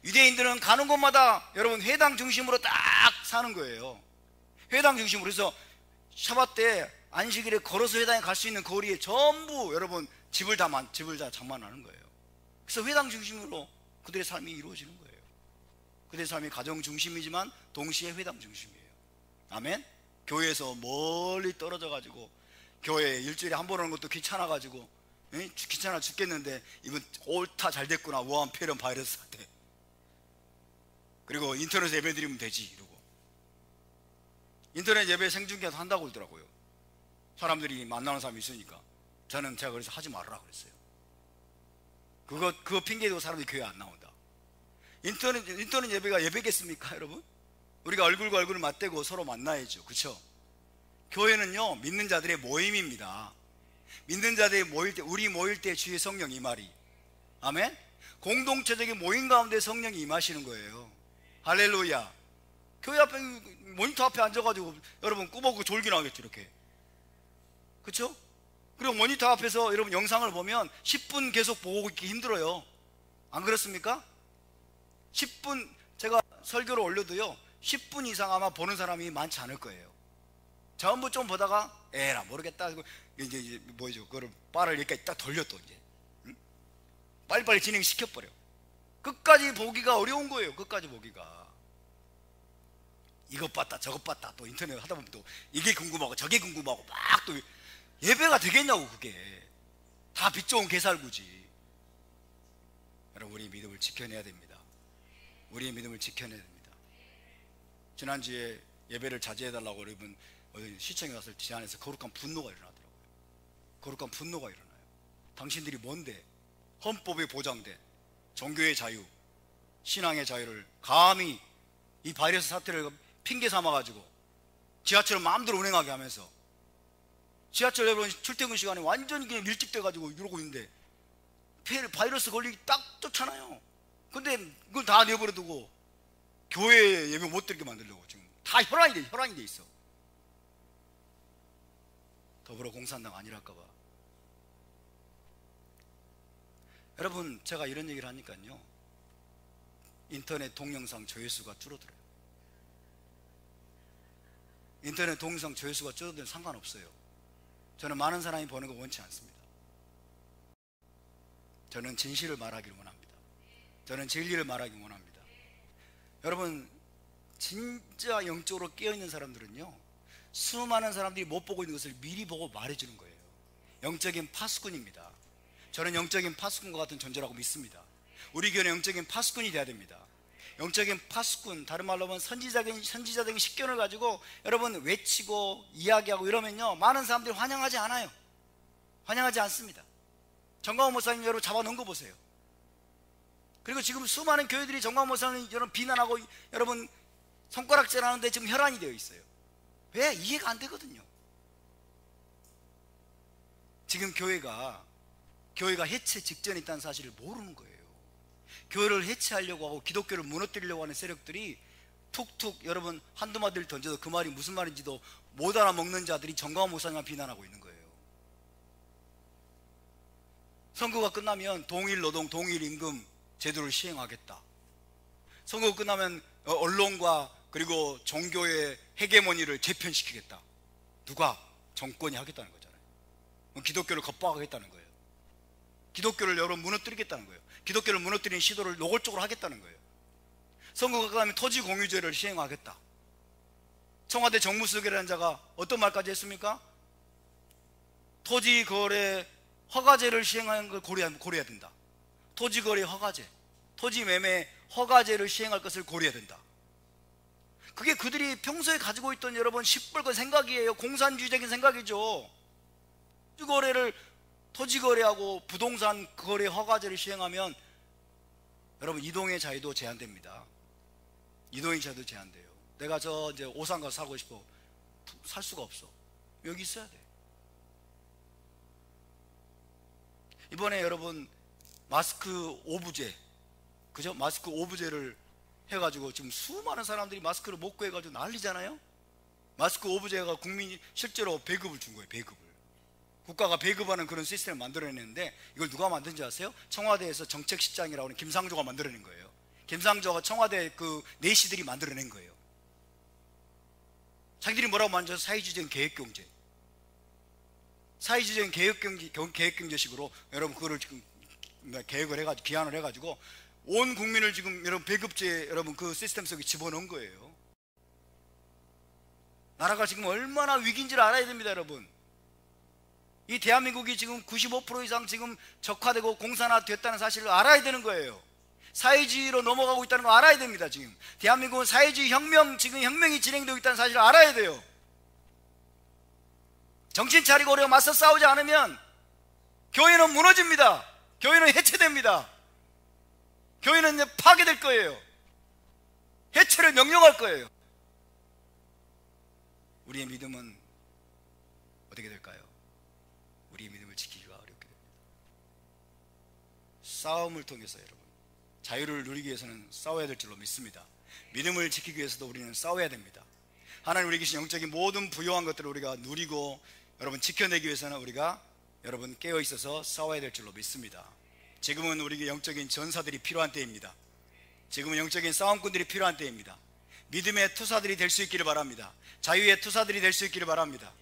유대인들은 가는 곳마다 여러분 회당 중심으로 딱 사는 거예요. 회당 중심으로. 그래서 샤밧 때 안식일에 걸어서 회당에 갈 수 있는 거리에 전부 여러분 집을 다 장만하는 거예요. 그래서 회당 중심으로 그들의 삶이 이루어지는 거예요. 그들의 삶이 가정 중심이지만 동시에 회당 중심이에요. 아멘. 교회에서 멀리 떨어져 가지고 교회 일주일에 한 번 오는 것도 귀찮아가지고, 귀찮아 죽겠는데 이번 옳다 잘 됐구나, 우한 폐렴 바이러스 사태. 그리고 인터넷 예배 드리면 되지 이러고. 인터넷 예배 생중계도 한다고 그러더라고요. 사람들이 만나는 사람이 있으니까. 제가 그래서 하지 말라 그랬어요. 그거 핑계대고 사람들이 교회 안 나온다. 인터넷 예배가 예배겠습니까, 여러분? 우리가 얼굴과 얼굴을 맞대고 서로 만나야죠. 그렇죠? 교회는요 믿는 자들의 모임입니다. 믿는 자들이 모일 때 주의 성령 임하리. 아멘. 공동체적인 모임 가운데 성령이 임하시는 거예요. 할렐루야. 교회 앞에 모니터 앞에 앉아가지고 여러분 꾸벅꾸벅 졸기 나겠죠 이렇게. 그렇죠? 그리고 모니터 앞에서 여러분 영상을 보면 10분 계속 보고 있기 힘들어요. 안 그렇습니까? 10분 제가 설교를 올려도요 10분 이상 아마 보는 사람이 많지 않을 거예요. 전부 좀 보다가 에라 모르겠다 이제 뭐죠, 그거를 바를 이렇게 딱 돌려 또 이제 빨리빨리 진행시켜버려. 끝까지 보기가 어려운 거예요. 끝까지 보기가. 이것 봤다 저것 봤다 또 인터넷 하다 보면 또 이게 궁금하고 저게 궁금하고 막 또 예배가 되겠냐고. 그게 다 빛 좋은 개살구지. 여러분 우리의 믿음을 지켜내야 됩니다. 우리의 믿음을 지켜내야 됩니다. 지난주에 예배를 자제해달라고 여러분 어디 시청에 가서 제안해서 거룩한 분노가 일어나더라고요. 거룩한 분노가 일어나요. 당신들이 뭔데 헌법에 보장된 종교의 자유, 신앙의 자유를 감히 이 바이러스 사태를 핑계 삼아가지고 지하철을 마음대로 운행하게 하면서 지하철 여러분 출퇴근 시간에 완전히 그냥 밀집돼가지고 이러고 있는데 바이러스 걸리기 딱 좋잖아요. 근데 그걸 다 내버려 두고 교회 예배 못 드리게 만들려고 지금 다 혈안이 돼 있어. 더불어 공산당 아니랄까봐. 여러분 제가 이런 얘기를 하니까요 인터넷 동영상 조회수가 줄어들어요. 인터넷 동영상 조회수가 줄어들면 상관없어요. 저는 많은 사람이 보는 거 원치 않습니다. 저는 진실을 말하기를 원합니다. 저는 진리를 말하기 원합니다. 여러분 진짜 영적으로 깨어있는 사람들은요 수많은 사람들이 못 보고 있는 것을 미리 보고 말해주는 거예요. 영적인 파수꾼입니다. 저는 영적인 파수꾼과 같은 존재라고 믿습니다. 우리 교회는 영적인 파수꾼이 돼야 됩니다. 영적인 파수꾼, 다른 말로 하면 선지자적인 식견을 가지고 여러분 외치고 이야기하고 이러면요 많은 사람들이 환영하지 않아요. 환영하지 않습니다. 정광훈 목사님 여러분 잡아놓은 거 보세요. 그리고 지금 수많은 교회들이 정광훈 목사님 여러분 비난하고 여러분 손가락질하는데 지금 혈안이 되어 있어요. 왜? 이해가 안 되거든요. 지금 교회가 해체 직전에 있다는 사실을 모르는 거예요. 교회를 해체하려고 하고 기독교를 무너뜨리려고 하는 세력들이 툭툭 여러분 한두 마디를 던져도 그 말이 무슨 말인지도 못 알아먹는 자들이 정광훈 목사님만 비난하고 있는 거예요. 선거가 끝나면 동일 노동 동일 임금 제도를 시행하겠다. 선거가 끝나면 언론과 그리고 종교의 헤게모니를 재편시키겠다. 누가? 정권이 하겠다는 거잖아요. 기독교를 겁박하겠다는 거예요. 기독교를 여러분 무너뜨리겠다는 거예요. 기독교를 무너뜨리는 시도를 노골적으로 하겠다는 거예요. 선거가 끝나면 토지공유제를 시행하겠다. 청와대 정무수석이라는 자가 어떤 말까지 했습니까? 토지거래 허가제를 시행하는 걸 고려해야 된다. 토지거래 허가제, 토지매매 허가제를 시행할 것을 고려해야 된다. 그게 그들이 평소에 가지고 있던 여러분 시뻘건 생각이에요. 공산주의적인 생각이죠. 토지거래하고 부동산 거래 허가제를 시행하면 여러분 이동의 자유도 제한됩니다. 이동의 자유도 제한돼요. 내가 저 이제 오산 가서 살고 싶어. 살 수가 없어. 여기 있어야 돼. 이번에 여러분 마스크 오부제, 그죠? 마스크 오부제를 해가지고 지금 수많은 사람들이 마스크를 못 구해가지고 난리잖아요. 마스크 오부제가 국민이 실제로 배급을 준 거예요. 배급을. 국가가 배급하는 그런 시스템을 만들어냈는데 이걸 누가 만든지 아세요? 청와대에서 정책실장이라고 하는 김상조가 만들어낸 거예요. 김상조가 청와대 그 내시들이 만들어낸 거예요. 자기들이 뭐라고 만들어서 사회주의적인 계획경제, 사회주의적인 계획경제식으로 여러분 그거를 지금 계획을 해가지고 기한을 해가지고 온 국민을 지금 여러분 배급제 여러분 그 시스템 속에 집어넣은 거예요. 나라가 지금 얼마나 위기인지를 알아야 됩니다, 여러분. 이 대한민국이 지금 95% 이상 지금 적화되고 공산화됐다는 사실을 알아야 되는 거예요. 사회주의로 넘어가고 있다는 거 알아야 됩니다. 지금 대한민국은 사회주의 혁명, 지금 혁명이 진행되고 있다는 사실을 알아야 돼요. 정신 차리고 우리가 맞서 싸우지 않으면 교회는 무너집니다. 교회는 해체됩니다. 교회는 이제 파괴될 거예요. 해체를 명령할 거예요. 우리의 믿음은 어떻게 될까요? 우리의 믿음을 지키기가 어렵게 됩니다. 싸움을 통해서 여러분 자유를 누리기 위해서는 싸워야 될 줄로 믿습니다. 믿음을 지키기 위해서도 우리는 싸워야 됩니다. 하나님 우리에게 주신 영적인 모든 부요한 것들을 우리가 누리고 여러분 지켜내기 위해서는 우리가 여러분 깨어 있어서 싸워야 될 줄로 믿습니다. 지금은 우리에게 영적인 전사들이 필요한 때입니다. 지금은 영적인 싸움꾼들이 필요한 때입니다. 믿음의 투사들이 될 수 있기를 바랍니다. 자유의 투사들이 될 수 있기를 바랍니다.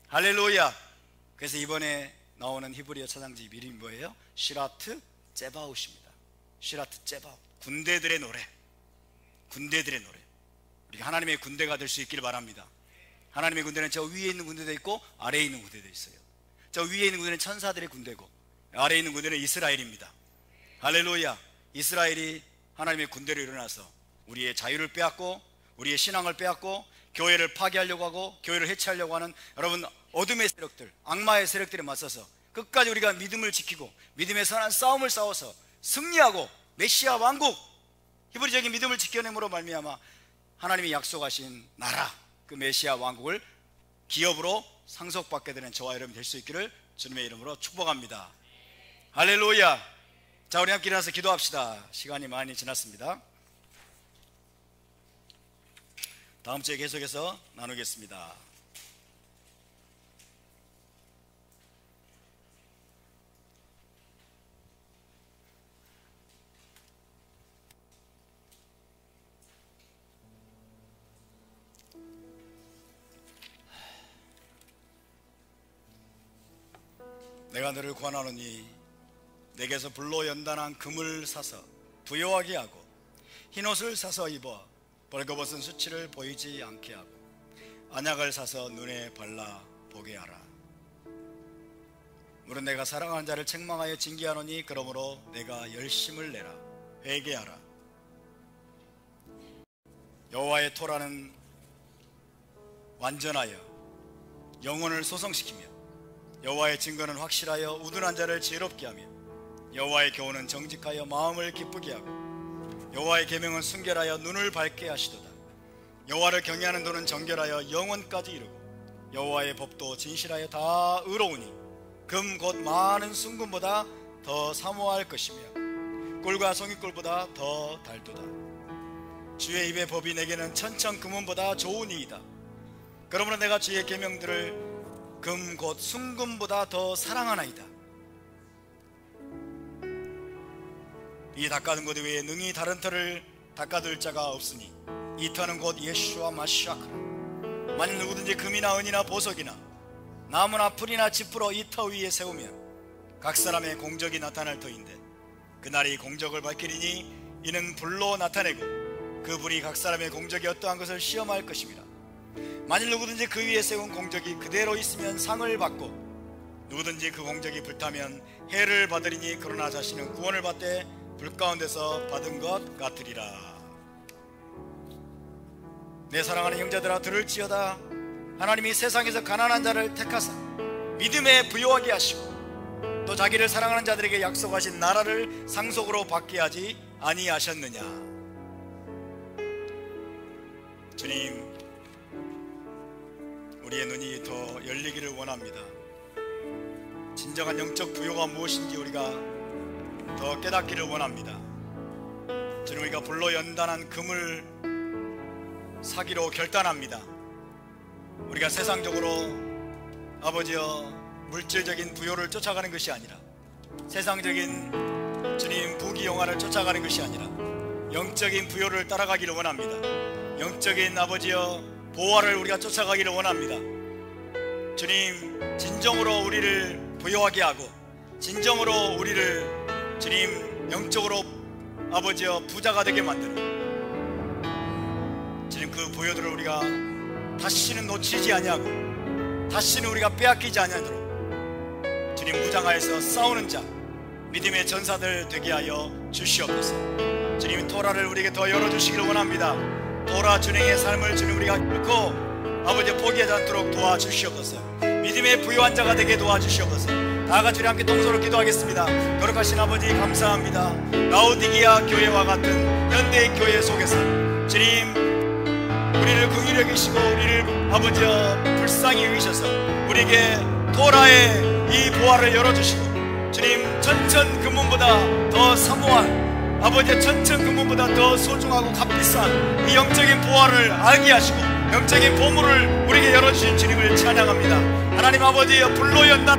할렐루야. 그래서 이번에 나오는 히브리어 차장집 이름이 뭐예요? 시라트 제바웃입니다. 시라트 제바웃, 군대들의 노래. 군대들의 노래. 우리가 하나님의 군대가 될 수 있기를 바랍니다. 하나님의 군대는 저 위에 있는 군대도 있고 아래에 있는 군대도 있어요. 저 위에 있는 군대는 천사들의 군대고 아래에 있는 군대는 이스라엘입니다. 할렐루야. 이스라엘이 하나님의 군대로 일어나서 우리의 자유를 빼앗고 우리의 신앙을 빼앗고 교회를 파괴하려고 하고 교회를 해체하려고 하는 여러분 어둠의 세력들, 악마의 세력들에 맞서서 끝까지 우리가 믿음을 지키고 믿음의 선한 싸움을 싸워서 승리하고 메시아 왕국, 히브리적인 믿음을 지켜냄으로 말미암아 하나님이 약속하신 나라, 그 메시아 왕국을 기업으로 상속받게 되는 저와 여러분이 될 수 있기를 주님의 이름으로 축복합니다. 할렐루야. 자, 우리 함께 일어나서 기도합시다. 시간이 많이 지났습니다. 다음 주에 계속해서 나누겠습니다. 내가 너를 권하노니 내게서 불로 연단한 금을 사서 부요하게 하고 흰옷을 사서 입어 벌거벗은 수치를 보이지 않게 하고 안약을 사서 눈에 발라 보게 하라. 물은 내가 사랑하는 자를 책망하여 징계하노니 그러므로 내가 열심을 내라. 회개하라. 여호와의 토라는 완전하여 영혼을 소성시키며 여호와의 증거는 확실하여 우둔한 자를 지혜롭게 하며 여호와의 교훈은 정직하여 마음을 기쁘게 하고 여호와의 계명은 순결하여 눈을 밝게 하시도다. 여호와를 경외하는 도는 정결하여 영원까지 이르고 여호와의 법도 진실하여 다 의로우니 금 곧 많은 순금보다 더 사모할 것이며 꿀과 송이꿀보다 더 달도다. 주의 입의 법이 내게는 천천 금은보다 좋으니이다. 그러므로 내가 주의 계명들을 금 곧 순금보다 더 사랑하나이다. 이 닦아둔 것 외에 능히 다른 터를 닦아둘 자가 없으니 이 터는 곧 예수와 마시아크라. 만일 누구든지 금이나 은이나 보석이나 나무나 풀이나 지푸로 이 터 위에 세우면 각 사람의 공적이 나타날 터인데 그날이 공적을 밝히리니 이는 불로 나타내고 그 불이 각 사람의 공적이 어떠한 것을 시험할 것입니다. 만일 누구든지 그 위에 세운 공적이 그대로 있으면 상을 받고 누구든지 그 공적이 불타면 해를 받으리니 그러나 자신은 구원을 받되 불 가운데서 받은 것 같으리라. 내 사랑하는 형제들아 들을지어다. 하나님이 세상에서 가난한 자를 택하사 믿음에 부요하게 하시고 또 자기를 사랑하는 자들에게 약속하신 나라를 상속으로 받게 하지 아니하셨느냐. 주님, 우리의 눈이 더 열리기를 원합니다. 진정한 영적 부요가 무엇인지 우리가 더 깨닫기를 원합니다. 주님, 우리가 불로 연단한 금을 사기로 결단합니다. 우리가 세상적으로 아버지여 물질적인 부요를 쫓아가는 것이 아니라 세상적인 주님 부귀영화를 쫓아가는 것이 아니라 영적인 부요를 따라가기를 원합니다. 영적인 아버지여 보화를 우리가 쫓아가기를 원합니다. 주님, 진정으로 우리를 부요하게 하고 진정으로 우리를 주님 영적으로 아버지여 부자가 되게 만드는 주님 그 부요들을 우리가 다시는 놓치지 아니하고 다시는 우리가 빼앗기지 아니하도록 주님 무장하여서 싸우는 자 믿음의 전사들 되게 하여 주시옵소서. 주님 토라를 우리에게 더 열어주시기를 원합니다. 토라 준행의 삶을 주님 우리가 결코 아버지 포기하지 않도록 도와주시옵소서. 믿음의 부요한 자가 되게 도와주시옵소서. 다같이 우리 함께 동서로 기도하겠습니다. 거룩하신 아버지 감사합니다. 라오디게아 교회와 같은 현대의 교회 속에서 주님 우리를 긍휼히 여기시고 우리를 아버지여 불쌍히 여기셔서 우리에게 토라의 이 보화를 열어주시고 주님 천천 금문보다 더 사모할 아버지의 천천 금문보다 더 소중하고 값비싼 이 영적인 보화를 알게 하시고 영적인 보물을 우리에게 열어주신 주님을 찬양합니다. 하나님 아버지여, 불로 연단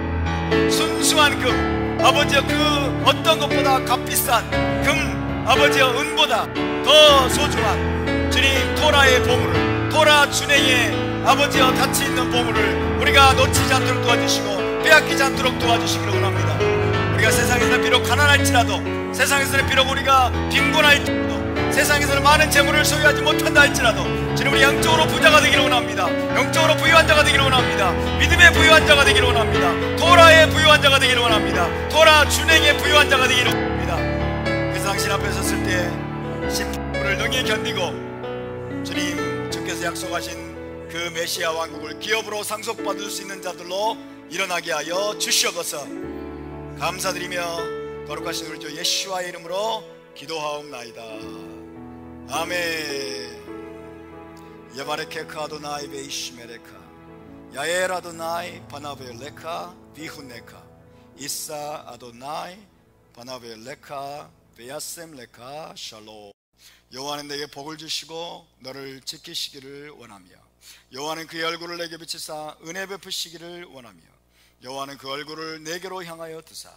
순수한 금, 아버지여, 그 어떤 것보다 값비싼 금, 아버지여, 은보다 더 소중한 주님 토라의 보물을, 토라 준행의 아버지여 가치 있는 보물을 우리가 놓치지 않도록 도와주시고 빼앗기지 않도록 도와주시기를 원합니다. 우리가 세상에서는 비록 가난할지라도, 세상에서는 비록 우리가 빈곤할지라도, 세상에서는 많은 재물을 소유하지 못한다 할지라도 주님, 우리 영적으로 부자가 되기를 원합니다. 영적으로 부유한 자가 되기를 원합니다. 믿음의 부유한 자가 되기를 원합니다. 토라의 부유한 자가 되기를 원합니다. 토라 준행의 부유한 자가 되기를 원합니다. 그래서 당신 앞에 섰을 때 심판을 능히 견디고 주님, 주께서 약속하신 그 메시아 왕국을 기업으로 상속받을 수 있는 자들로 일어나게 하여 주시옵소서. 감사드리며 거룩하신 우리 주 예수와의 이름으로 기도하옵나이다. 아멘. 야바레케카 아도나이 베이시메레카 야엘 아도나이 바나벨레카 비훈레카 이사 아도나이 바나벨레카 베야셈레카 샬롬. 여호와는 내게 복을 주시고 너를 지키시기를 원하며, 여호와는 그의 얼굴을 내게 비치사 은혜 베푸시기를 원하며, 여호와는 그 얼굴을 내게로 향하여 드사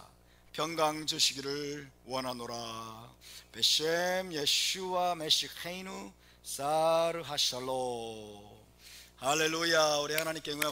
평강 주시기를 원하노라. 베셈 예슈와 메시헤이누 사르 하샬로. 할렐루야. 우리 하나님께 응하고